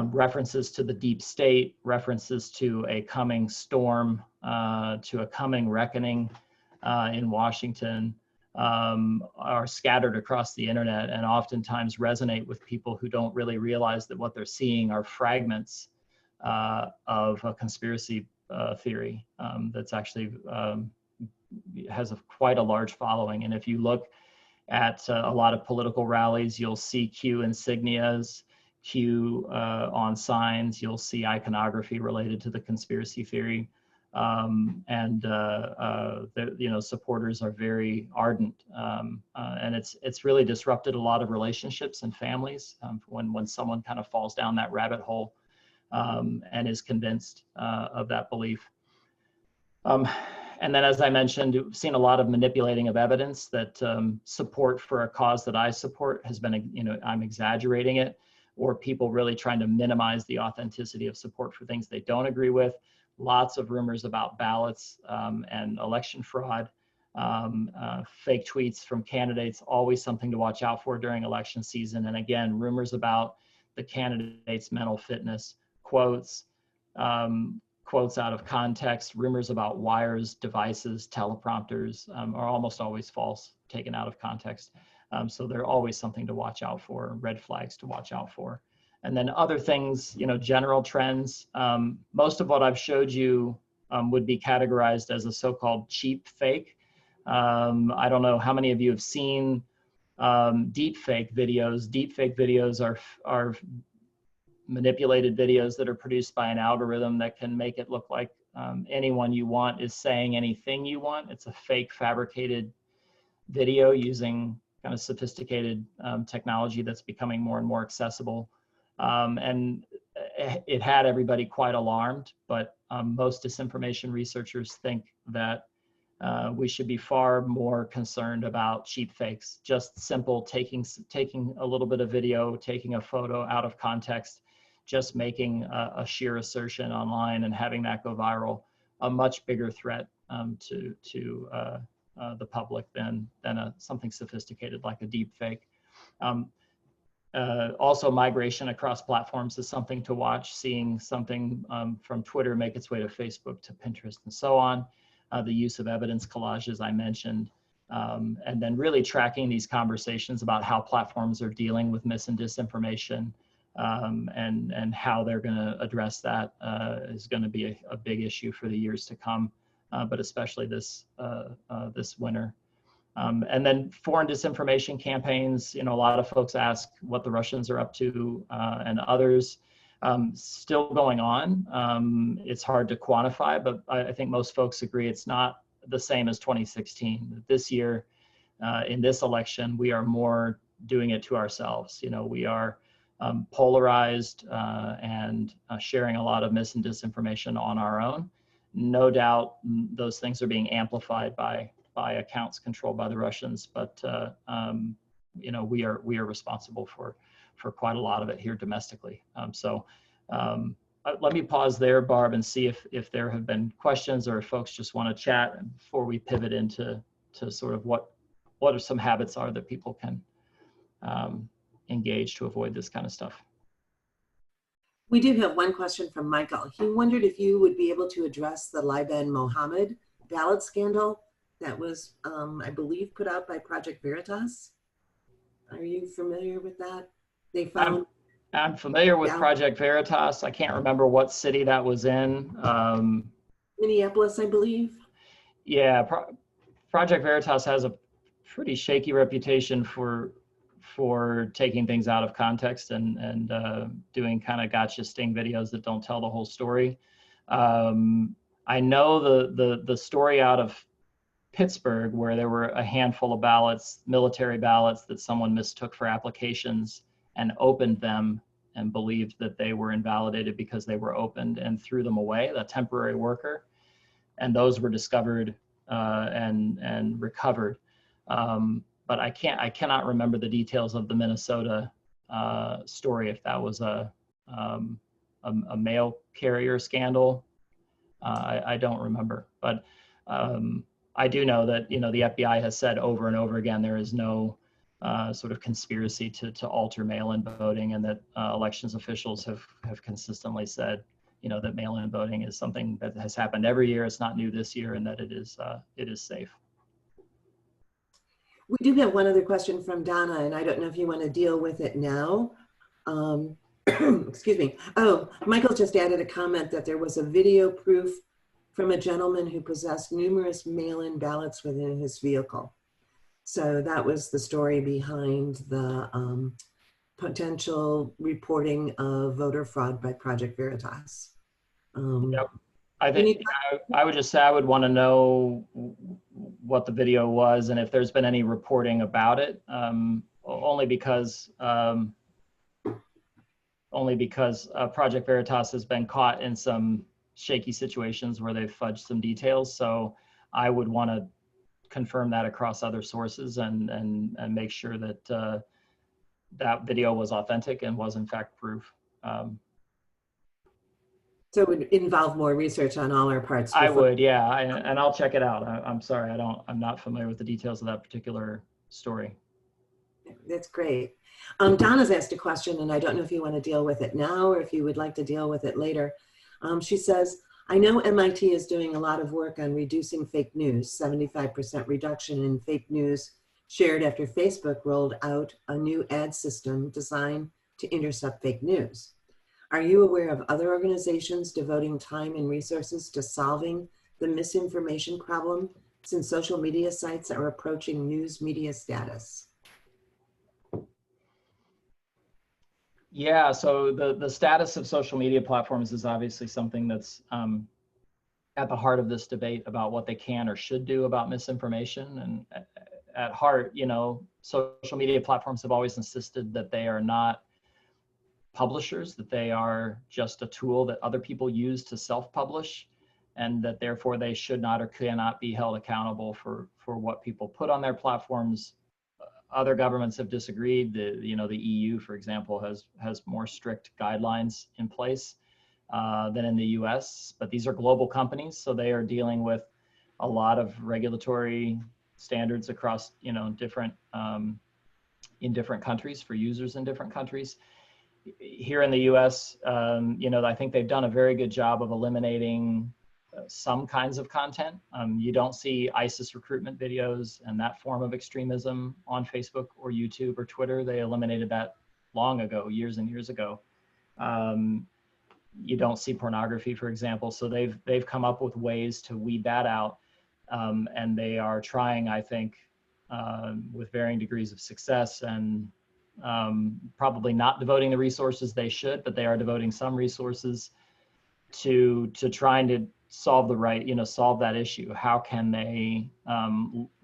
references to the deep state, references to a coming storm, to a coming reckoning in Washington, are scattered across the internet and oftentimes resonate with people who don't really realize that what they're seeing are fragments of a conspiracy theory that's actually has quite a large following. And if you look at a lot of political rallies, you'll see Q insignias, Q on signs, you'll see iconography related to the conspiracy theory. Supporters are very ardent, and it's really disrupted a lot of relationships and families when someone kind of falls down that rabbit hole and is convinced of that belief. And then, as I mentioned, we've seen a lot of manipulating of evidence that support for a cause that I support has been, I'm exaggerating it, or people really trying to minimize the authenticity of support for things they don't agree with. Lots of rumors about ballots and election fraud, fake tweets from candidates, always something to watch out for during election season. And again, rumors about the candidate's mental fitness, quotes out of context, rumors about wires, devices, teleprompters are almost always false, taken out of context. So they're always something to watch out for, red flags to watch out for. And then other things, general trends. Most of what I've showed you would be categorized as a so-called cheap fake. I don't know how many of you have seen deep fake videos. Deep fake videos are manipulated videos that are produced by an algorithm that can make it look like anyone you want is saying anything you want. It's a fake fabricated video using kind of sophisticated technology that's becoming more and more accessible. And it had everybody quite alarmed, but most disinformation researchers think that we should be far more concerned about cheap fakes, just simple taking a little bit of video, taking a photo out of context, just making a sheer assertion online and having that go viral, a much bigger threat to the public than something sophisticated like a deep fake. Also, migration across platforms is something to watch, seeing something from Twitter make its way to Facebook, to Pinterest, and so on. The use of evidence collages I mentioned, and then really tracking these conversations about how platforms are dealing with mis and disinformation, and how they're going to address that is going to be a big issue for the years to come, but especially this winter. And then foreign disinformation campaigns, a lot of folks ask what the Russians are up to, and others. Still going on. It's hard to quantify, but I think most folks agree it's not the same as 2016. This year, in this election, we are more doing it to ourselves. We are polarized and sharing a lot of mis and disinformation on our own. No doubt those things are being amplified by accounts controlled by the Russians, but we are responsible for quite a lot of it here domestically. Let me pause there, Barb, and see if there have been questions or if folks just want to chat before we pivot into sort of what are some habits are that people can engage to avoid this kind of stuff. We do have one question from Michael. He wondered if you would be able to address the Liban Mohammed ballot scandal that was, I believe, put out by Project Veritas. Are you familiar with that? They found. I'm familiar with Project Veritas. I can't remember what city that was in. Minneapolis, I believe. Yeah, Project Veritas has a pretty shaky reputation for taking things out of context and doing kind of gotcha sting videos that don't tell the whole story. I know the story out of Pittsburgh, where there were a handful of ballots, military ballots, that someone mistook for applications and opened them and believed that they were invalidated because they were opened and threw them away, a temporary worker. And those were discovered and recovered. But I cannot remember the details of the Minnesota story, if that was a mail carrier scandal. I don't remember, but I do know that the FBI has said over and over again there is no sort of conspiracy to alter mail-in voting, and that elections officials have consistently said that mail-in voting is something that has happened every year. It's not new this year, and that it is safe. We do have one other question from Donna, and I don't know if you want to deal with it now. Excuse me. Oh, Michael just added a comment that there was a video proof from a gentleman who possessed numerous mail-in ballots within his vehicle. So that was the story behind the potential reporting of voter fraud by Project Veritas. Yep. I think I would just say I would want to know what the video was and if there's been any reporting about it, only because Project Veritas has been caught in some shaky situations where they've fudged some details. So I would want to confirm that across other sources and make sure that that video was authentic and was in fact proof. So it would involve more research on all our parts. I would, yeah, and I'll check it out. I'm sorry, I'm not familiar with the details of that particular story. That's great. Donna's asked a question, and I don't know if you want to deal with it now or if you would like to deal with it later. She says, I know MIT is doing a lot of work on reducing fake news, 75% reduction in fake news shared after Facebook rolled out a new ad system designed to intercept fake news. Are you aware of other organizations devoting time and resources to solving the misinformation problem, since social media sites are approaching news media status? Yeah, so the status of social media platforms is obviously something that's at the heart of this debate about what they can or should do about misinformation. And at heart, you know, social media platforms have always insisted that they are not publishers, that they are just a tool that other people use to self-publish, and that therefore they should not or cannot be held accountable for what people put on their platforms. Other governments have disagreed. The EU, for example, has more strict guidelines in place than in the US, but these are global companies, so they are dealing with a lot of regulatory standards across, you know, different in different countries for users in different countries. Here in the US, you know, I think they've done a very good job of eliminating some kinds of content. You don't see ISIS recruitment videos and that form of extremism on Facebook or YouTube or Twitter. They eliminated that long ago, years and years ago. You don't see pornography, for example. So they've come up with ways to weed that out. And they are trying, I think, with varying degrees of success, and probably not devoting the resources they should, but they are devoting some resources to trying to solve solve that issue. How can they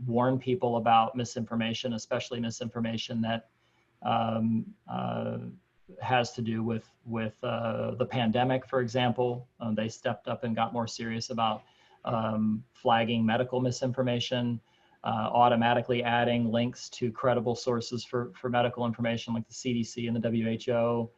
warn people about misinformation, especially misinformation that has to do with the pandemic, for example. They stepped up and got more serious about flagging medical misinformation, automatically adding links to credible sources for medical information like the CDC and the WHO,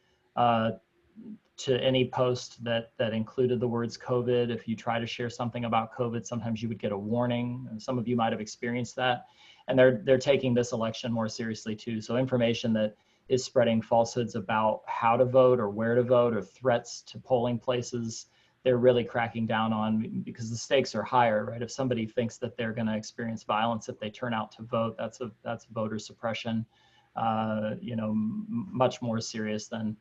to any post that included the words COVID. If you try to share something about COVID, sometimes you would get a warning, and some of you might have experienced that. And they're taking this election more seriously too. So information that is spreading falsehoods about how to vote or where to vote or threats to polling places, they're really cracking down on, because the stakes are higher, right? If somebody thinks that they're going to experience violence if they turn out to vote, that's voter suppression, much more serious than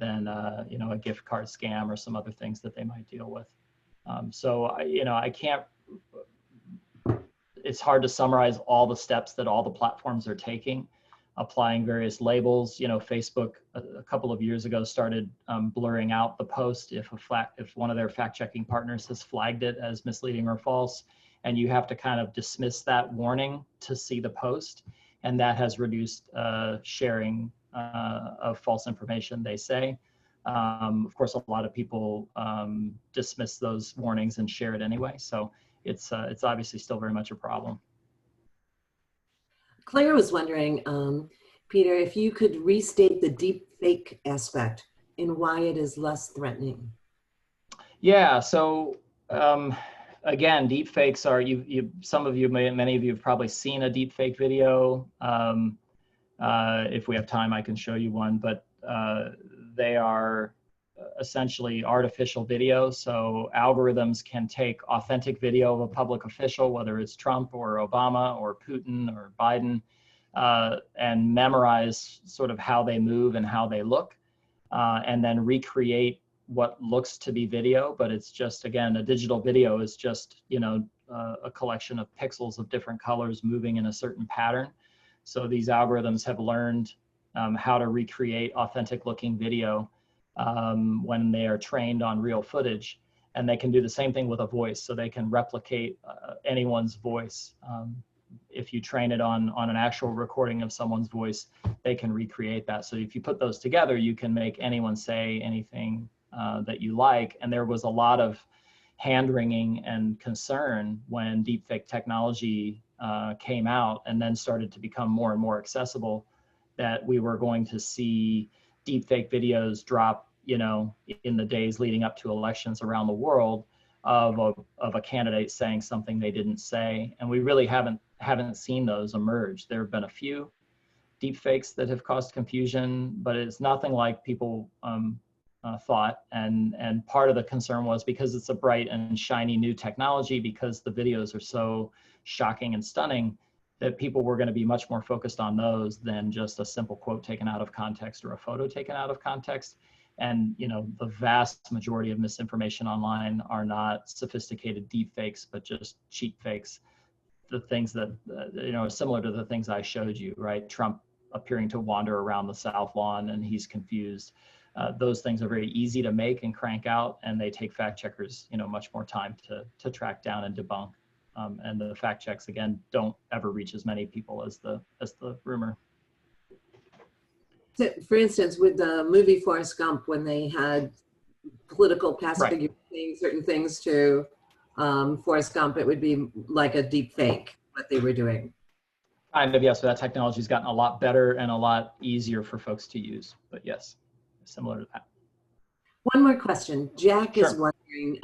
a gift card scam or some other things that they might deal with. I can't, it's hard to summarize all the steps that all the platforms are taking, applying various labels. Facebook a couple of years ago started blurring out the post if one of their fact-checking partners has flagged it as misleading or false, and you have to kind of dismiss that warning to see the post, and that has reduced sharing of false information, they say. Of course, a lot of people dismiss those warnings and share it anyway, so it's obviously still very much a problem. Claire was wondering, Peter, if you could restate the deep fake aspect and why it is less threatening. Yeah, so again, deep fakes are, many of you have probably seen a deep fake video. If we have time, I can show you one, but they are essentially artificial video. So algorithms can take authentic video of a public official, whether it's Trump or Obama or Putin or Biden, and memorize sort of how they move and how they look, and then recreate what looks to be video, but it's just, again, a digital video is just, a collection of pixels of different colors moving in a certain pattern. So these algorithms have learned how to recreate authentic looking video when they are trained on real footage, and they can do the same thing with a voice. So they can replicate anyone's voice. If you train it on an actual recording of someone's voice, they can recreate that. So if you put those together, you can make anyone say anything that you like. And there was a lot of hand-wringing and concern when deepfake technology came out and then started to become more and more accessible, that we were going to see deepfake videos drop, in the days leading up to elections around the world of a candidate saying something they didn't say. And we really haven't seen those emerge. There have been a few deepfakes that have caused confusion, but it's nothing like people thought. And part of the concern was because it's a bright and shiny new technology, because the videos are so shocking and stunning, that people were going to be much more focused on those than just a simple quote taken out of context or a photo taken out of context. And the vast majority of misinformation online are not sophisticated deep fakes, but just cheap fakes. The things that are similar to the things I showed you, right? Trump appearing to wander around the South Lawn and he's confused. Those things are very easy to make and crank out, and they take fact checkers much more time to track down and debunk. And the fact checks, again, don't ever reach as many people as the rumor. So, for instance, with the movie Forrest Gump, when they had political past Right. figures saying certain things to Forrest Gump, it would be like a deep fake, what they were doing. Kind of, yes. So that technology has gotten a lot better and a lot easier for folks to use. But yes, similar to that. One more question. Jack is Sure. wondering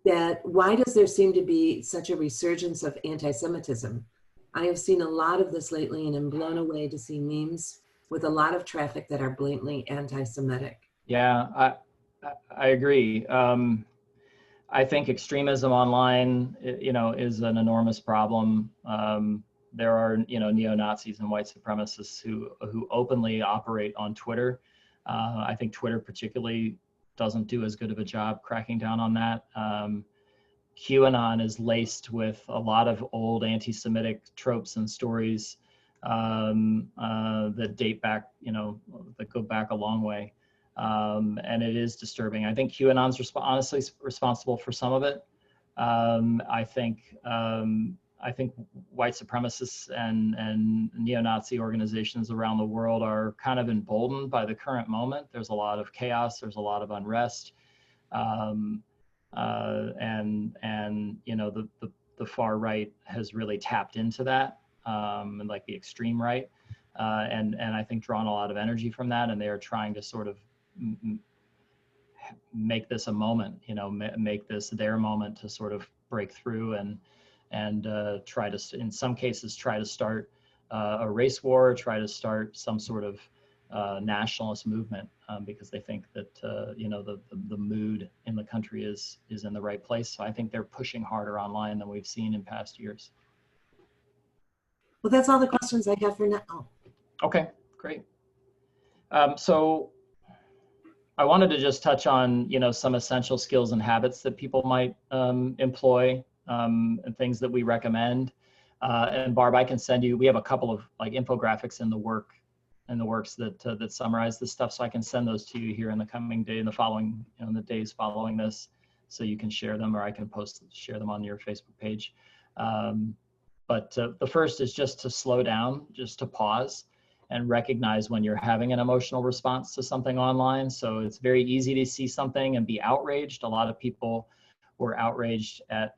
that why does there seem to be such a resurgence of anti-Semitism? I have seen a lot of this lately and am blown away to see memes with a lot of traffic that are blatantly anti-Semitic. Yeah, I agree. I think extremism online, is an enormous problem. There are, neo-Nazis and white supremacists who openly operate on Twitter. I think Twitter particularly doesn't do as good of a job cracking down on that. QAnon is laced with a lot of old anti-Semitic tropes and stories that date back, that go back a long way. And it is disturbing. I think QAnon's honestly responsible for some of it. I think white supremacists and neo-Nazi organizations around the world are kind of emboldened by the current moment. There's a lot of chaos. There's a lot of unrest. The far right has really tapped into that, and like the extreme right, and I think drawn a lot of energy from that, and they are trying to sort of make this a moment, make this their moment to sort of break through and try to, in some cases, try to start a race war, try to start some sort of nationalist movement, because they think that the mood in the country is in the right place. So I think they're pushing harder online than we've seen in past years. Well, that's all the questions I have for now. Okay, great. So I wanted to just touch on some essential skills and habits that people might employ, and things that we recommend. And Barb, I can send you. We have a couple of like infographics in the works that summarize this stuff, so I can send those to you here in the coming day, in the days following this, so you can share them, or I can share them on your Facebook page. But the first is just to slow down, just to pause and recognize when you're having an emotional response to something online. So it's very easy to see something and be outraged. A lot of people were outraged at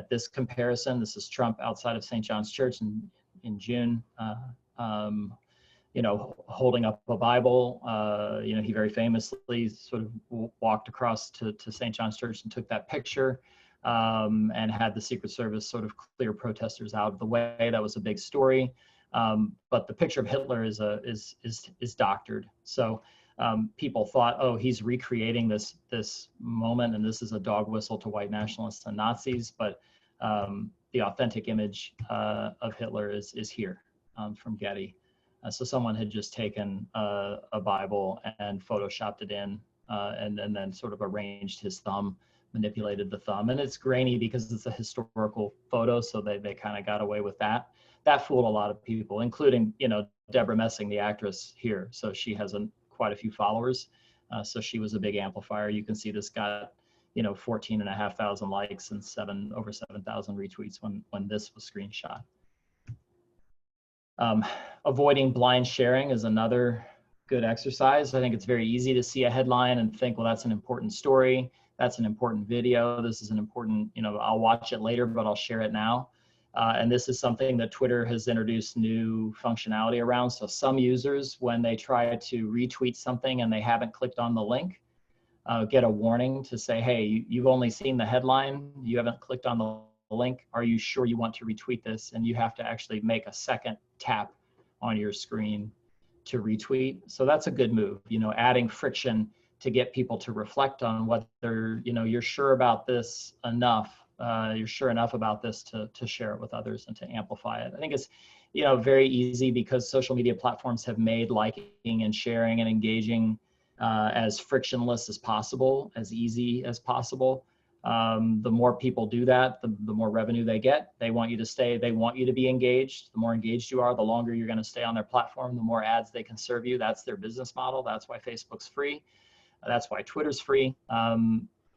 this comparison. This is Trump outside of St. John's Church in June. Holding up a Bible. He very famously sort of walked across to St. John's Church and took that picture, and had the Secret Service sort of clear protesters out of the way. That was a big story. But the picture of Hitler is doctored. So people thought, oh, he's recreating this moment, and this is a dog whistle to white nationalists and Nazis. But the authentic image of Hitler is here, from Getty. So someone had just taken a Bible and photoshopped it in, and then sort of arranged his thumb, manipulated the thumb. And it's grainy because it's a historical photo, so they kind of got away with that. That fooled a lot of people, including, Deborah Messing, the actress here. So she has quite a few followers. So she was a big amplifier. You can see this got, 14,500 likes and over 7,000 retweets when this was screenshot. Avoiding blind sharing is another good exercise. I think it's very easy to see a headline and think, well, that's an important story. That's an important video. This is an important, I'll watch it later, but I'll share it now. And this is something that Twitter has introduced new functionality around. So some users, when they try to retweet something and they haven't clicked on the link, get a warning to say, hey, you've only seen the headline. You haven't clicked on the link. Are you sure you want to retweet this? And you have to actually make a second tap on your screen to retweet. So that's a good move, adding friction to get people to reflect on whether, you're sure about this enough. You're sure enough about this to share it with others and to amplify it. I think it's, very easy because social media platforms have made liking and sharing and engaging as frictionless as possible, as easy as possible. The more people do that, the more revenue they get. They want you to stay. They want you to be engaged. The more engaged you are, the longer you're going to stay on their platform, the more ads they can serve you. That's their business model. That's why Facebook's free. That's why Twitter's free.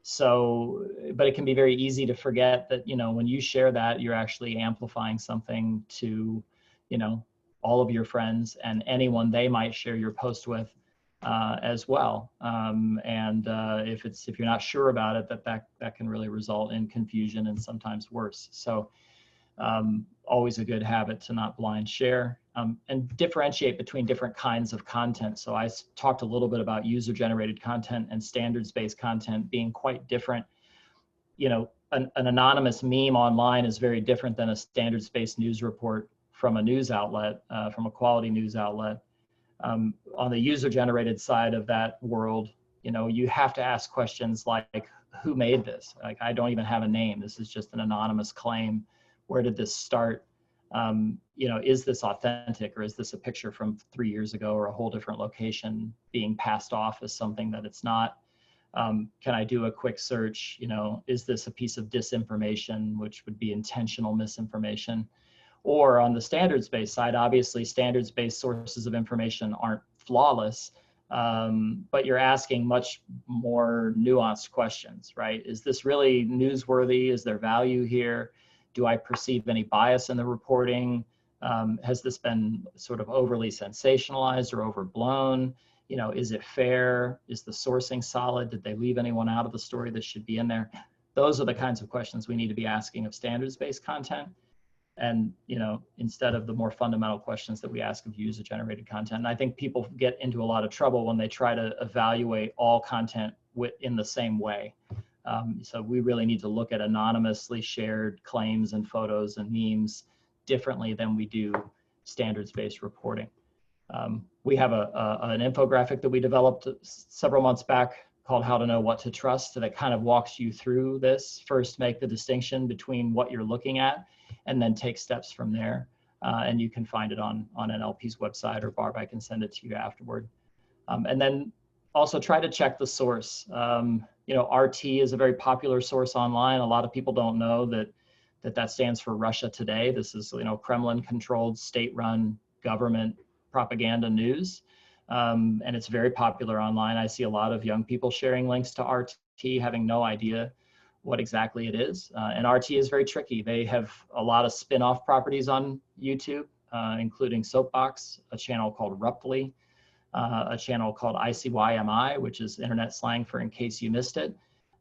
So, but it can be very easy to forget that, when you share that, you're actually amplifying something to, all of your friends and anyone they might share your post with as well. If you're not sure about it, that can really result in confusion and sometimes worse. So always a good habit to not blind share and differentiate between different kinds of content. So I talked a little bit about user-generated content and standards-based content being quite different. An anonymous meme online is very different than a standards-based news report from a news outlet, from a quality news outlet. On the user-generated side of that world, you have to ask questions like, who made this? Like, I don't even have a name. This is just an anonymous claim. Where did this start? Is this authentic, or is this a picture from 3 years ago or a whole different location being passed off as something that it's not? Can I do a quick search? Is this a piece of disinformation, which would be intentional misinformation? Or on the standards-based side, obviously standards-based sources of information aren't flawless, but you're asking much more nuanced questions, right? Is this really newsworthy? Is there value here? Do I perceive any bias in the reporting? Has this been sort of overly sensationalized or overblown? Is it fair? Is the sourcing solid? Did they leave anyone out of the story that should be in there? Those are the kinds of questions we need to be asking of standards-based content. And, instead of the more fundamental questions that we ask of user-generated content. And I think people get into a lot of trouble when they try to evaluate all content in the same way. So we really need to look at anonymously shared claims and photos and memes differently than we do standards-based reporting. We have an infographic that we developed several months back called How to Know What to Trust, that kind of walks you through this. First, make the distinction between what you're looking at, and then take steps from there. And you can find it on NLP's website, or Barb, I can send it to you afterward. And then also try to check the source. RT is a very popular source online. A lot of people don't know that stands for Russia Today. This is, Kremlin-controlled, state-run government propaganda news. And it's very popular online. I see a lot of young people sharing links to RT, having no idea what exactly it is. And RT is very tricky. They have a lot of spin-off properties on YouTube, including Soapbox, a channel called Ruptly, a channel called ICYMI, which is internet slang for in case you missed it.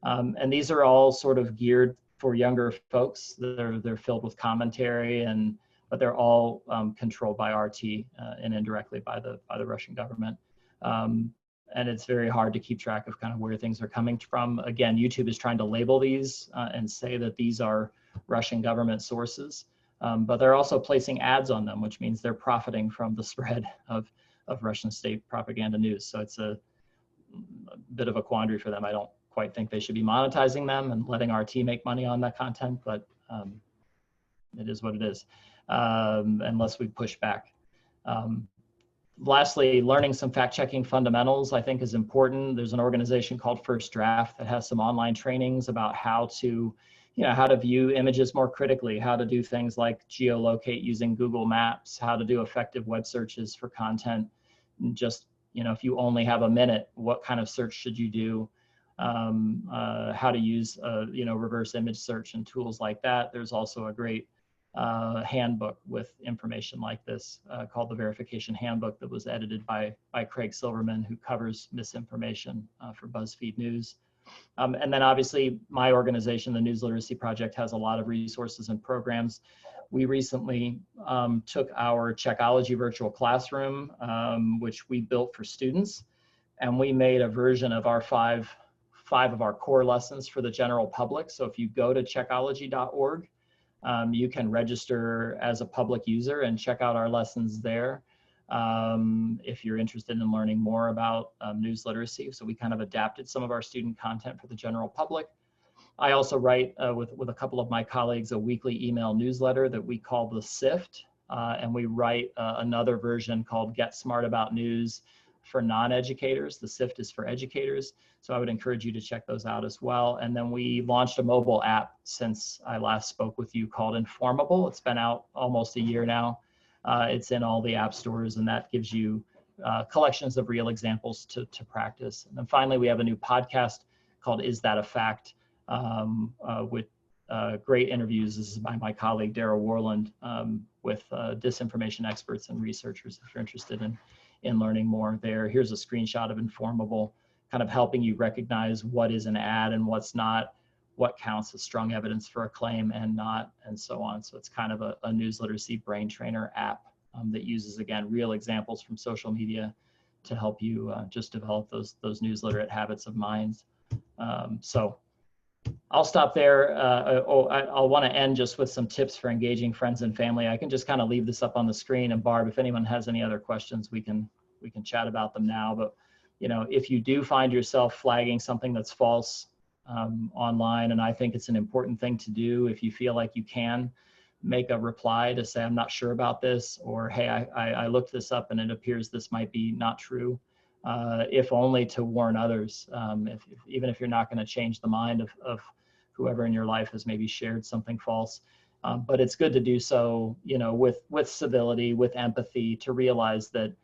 And these are all sort of geared for younger folks. They're filled with commentary, but they're all controlled by RT and indirectly by the Russian government. And it's very hard to keep track of kind of where things are coming from. Again, YouTube is trying to label these and say that these are Russian government sources, but they're also placing ads on them, which means they're profiting from the spread of Russian state propaganda news. So it's a bit of a quandary for them. I don't quite think they should be monetizing them and letting RT make money on that content, but it is what it is, unless we push back. Lastly, learning some fact-checking fundamentals, I think, is important. There's an organization called First Draft that has some online trainings about how to view images more critically, how to do things like geolocate using Google Maps, how to do effective web searches for content. And just, if you only have a minute, what kind of search should you do? How to use, reverse image search and tools like that. There's also a great handbook with information like this called the Verification Handbook that was edited by Craig Silverman, who covers misinformation for BuzzFeed News. And then obviously my organization, the News Literacy Project, has a lot of resources and programs. We recently took our Checkology virtual classroom, which we built for students, and we made a version of our five of our core lessons for the general public. So if you go to checkology.org, you can register as a public user and check out our lessons there if you're interested in learning more about news literacy. So we kind of adapted some of our student content for the general public. I also write with a couple of my colleagues a weekly email newsletter that we call the SIFT, and we write another version called Get Smart About News for non-educators. The SIFT is for educators, so I would encourage you to check those out as well. And then we launched a mobile app since I last spoke with you called Informable. It's been out almost a year now. It's in all the app stores, and that gives you collections of real examples to practice. And then finally, we have a new podcast called Is That a Fact? With great interviews. This is by my colleague, Daryl Warland, with disinformation experts and researchers, if you're interested in learning more there. Here's a screenshot of Informable, kind of helping you recognize what is an ad and what's not, what counts as strong evidence for a claim and not, and so on. So it's kind of a news literacy brain trainer app that uses, again, real examples from social media to help you just develop those news literate habits of mind. So I'll stop there. I'll want to end just with some tips for engaging friends and family. I can just kind of leave this up on the screen, and Barb, if anyone has any other questions, we can chat about them now. But if you do find yourself flagging something that's false online, and I think it's an important thing to do, if you feel like you can make a reply to say, I'm not sure about this, or hey, I looked this up and it appears this might be not true. If only to warn others, even if you're not going to change the mind of whoever in your life has maybe shared something false. But it's good to do so, with civility, with empathy, to realize that,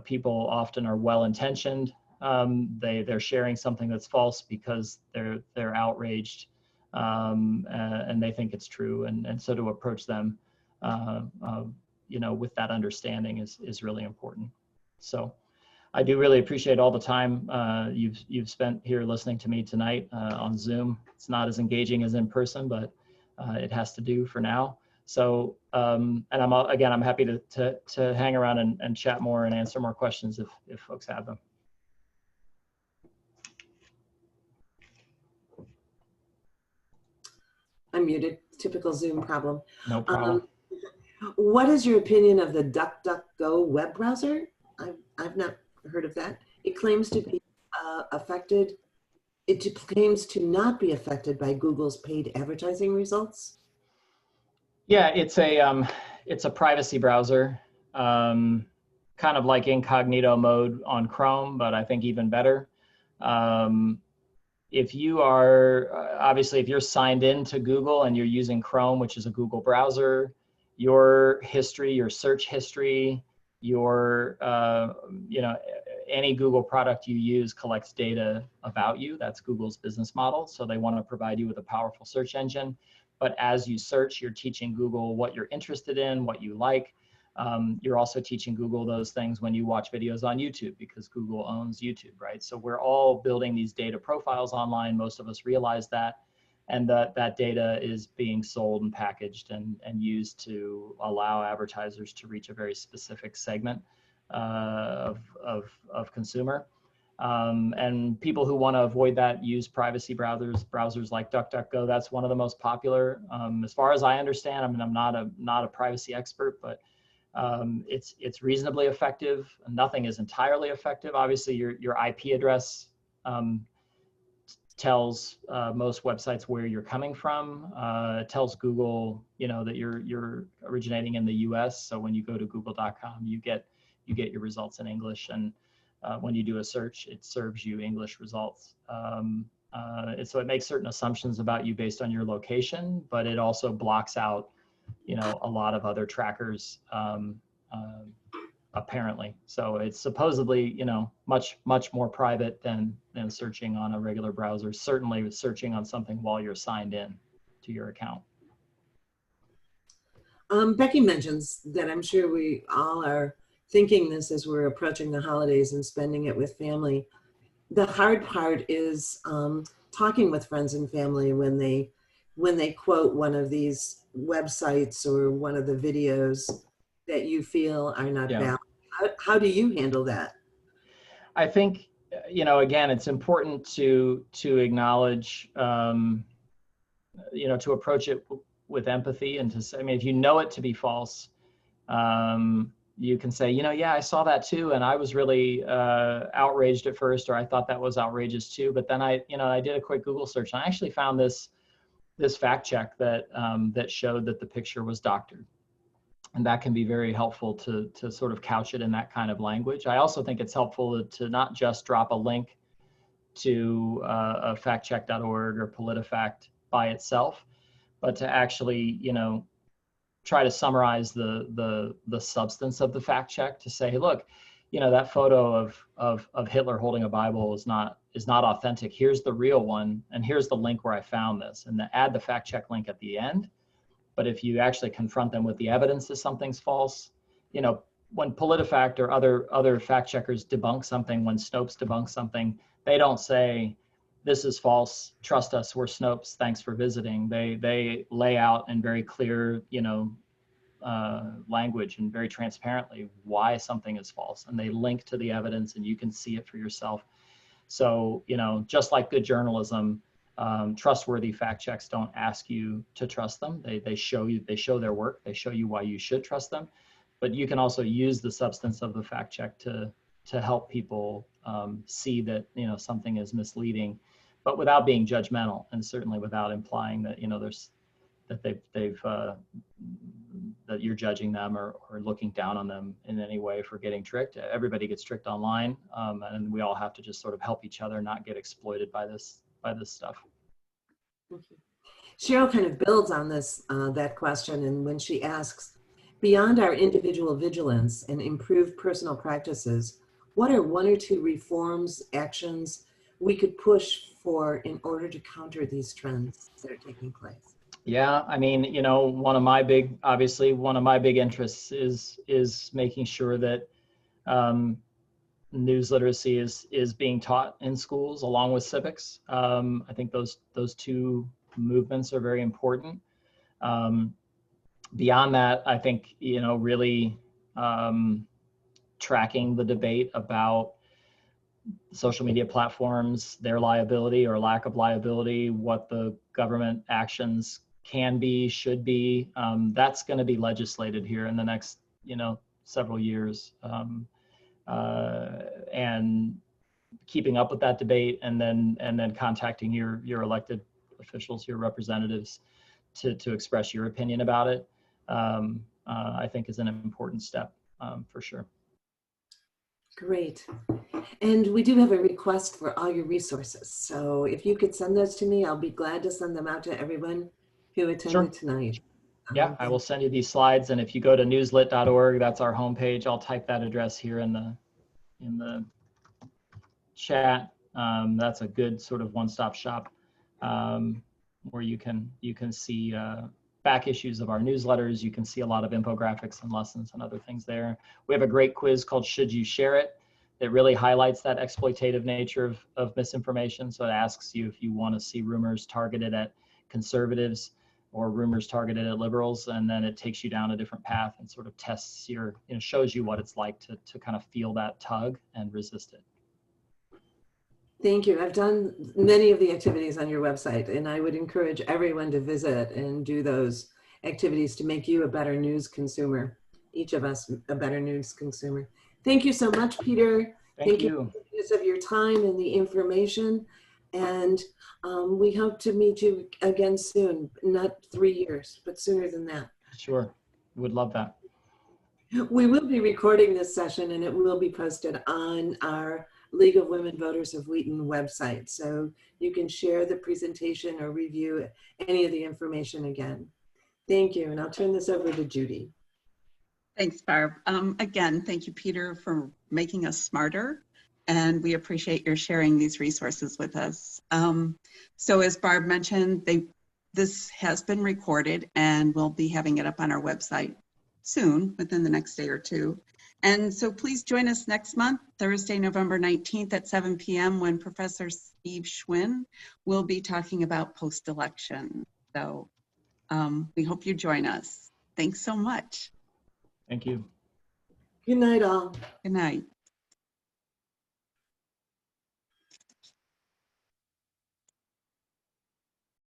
people often are well-intentioned. They're sharing something that's false because they're outraged, and they think it's true. And so to approach them, with that understanding is really important. So I do really appreciate all the time you've spent here listening to me tonight on Zoom. It's not as engaging as in person, but it has to do for now. So, and I'm happy to hang around and chat more and answer more questions if folks have them. I'm muted. Typical Zoom problem. No problem. What is your opinion of the DuckDuckGo web browser? I've not heard of that. It claims to be affected. It claims to not be affected by Google's paid advertising results. Yeah, it's a privacy browser, kind of like incognito mode on Chrome, but I think even better. If you are, obviously, if you're signed in to Google and you're using Chrome, which is a Google browser, your history, your search history, your, any Google product you use collects data about you. That's Google's business model. So they want to provide you with a powerful search engine. But as you search, you're teaching Google what you're interested in, what you like. You're also teaching Google those things when you watch videos on YouTube, because Google owns YouTube, right? So we're all building these data profiles online. Most of us realize that. And that data is being sold and packaged and used to allow advertisers to reach a very specific segment of consumer. And people who want to avoid that use privacy browsers like DuckDuckGo. That's one of the most popular. As far as I understand, I mean, I'm not a privacy expert, but it's reasonably effective. Nothing is entirely effective. Obviously, your IP address tells most websites where you're coming from. It tells Google, that you're originating in the U.S. So when you go to google.com, you get your results in English, and when you do a search, it serves you English results. So it makes certain assumptions about you based on your location, but it also blocks out, a lot of other trackers, apparently. So it's supposedly, much more private than searching on a regular browser, certainly searching on something while you're signed in to your account. Becky mentions that I'm sure we all are thinking this as we're approaching the holidays and spending it with family. The hard part is talking with friends and family when they quote one of these websites or one of the videos that you feel are not valid. How do you handle that? I think, again, it's important to acknowledge, to approach it with empathy and to say, I mean, if you know it to be false, you can say, yeah, I saw that too, and I was really outraged at first, or I thought that was outrageous too. But then I did a quick Google search, and I actually found this fact check that showed that the picture was doctored, and that can be very helpful to sort of couch it in that kind of language. I also think it's helpful to not just drop a link to a factcheck.org or PolitiFact by itself, but to actually, try to summarize the substance of the fact check, to say, hey, look, that photo of Hitler holding a Bible is not is not authentic. Here's the real one, and here's the link where I found this, and add the fact check link at the end. But if you actually confront them with the evidence that something's false, you know, when PolitiFact or other fact checkers debunk something, when Snopes debunk something, they don't say, this is false, trust us, we're Snopes, thanks for visiting. They lay out in very clear, you know, language and very transparently why something is false, and they link to the evidence and you can see it for yourself. So, you know, just like good journalism, trustworthy fact checks don't ask you to trust them. They show you, they show their work, they show you why you should trust them. But you can also use the substance of the fact check to help people see that, you know, something is misleading, but without being judgmental, and certainly without implying that, you know, that that you're judging them or looking down on them in any way for getting tricked. Everybody gets tricked online, and we all have to just sort of help each other not get exploited by this stuff. Cheryl kind of builds on this, that question, and when she asks, beyond our individual vigilance and improved personal practices, what are one or two reforms, actions we could push for in order to counter these trends that are taking place? Yeah, I mean, you know, obviously one of my big interests is making sure that news literacy is being taught in schools along with civics. I think those two movements are very important. Beyond that, I think, you know, really tracking the debate about social media platforms, their liability or lack of liability, what the government actions can be, should be, that's going to be legislated here in the next, you know, several years. And keeping up with that debate, and then contacting your elected officials, your representatives, to express your opinion about it, I think is an important step, for sure. Great. And we do have a request for all your resources. So if you could send those to me, I'll be glad to send them out to everyone who attended tonight. Yeah, I will send you these slides, and if you go to news-lit.org, that's our homepage. I'll type that address here in the chat. That's a good sort of one-stop shop, where you can see back issues of our newsletters. You can see a lot of infographics and lessons and other things there. We have a great quiz called Should You Share It? That really highlights that exploitative nature of misinformation. So it asks you if you want to see rumors targeted at conservatives or rumors targeted at liberals, and then it takes you down a different path and sort of tests your, you know, shows you what it's like to kind of feel that tug and resist it. Thank you. I've done many of the activities on your website, and I would encourage everyone to visit and do those activities to make you a better news consumer, each of us a better news consumer. Thank you so much, Peter. Thank you for the use of your time and the information. And we hope to meet you again soon, not 3 years, but sooner than that. Sure, would love that. We will be recording this session, and it will be posted on our League of Women Voters of Wheaton website. So you can share the presentation or review any of the information again. Thank you, and I'll turn this over to Judy. Thanks, Barb. Again, thank you, Peter, for making us smarter, and we appreciate your sharing these resources with us. So as Barb mentioned, this has been recorded, and we'll be having it up on our website soon, within the next day or two. And so please join us next month, Thursday, November 19th at 7 p.m. when Professor Steve Schwinn will be talking about post-election. So we hope you join us. Thanks so much. Thank you. Good night, all. Good night.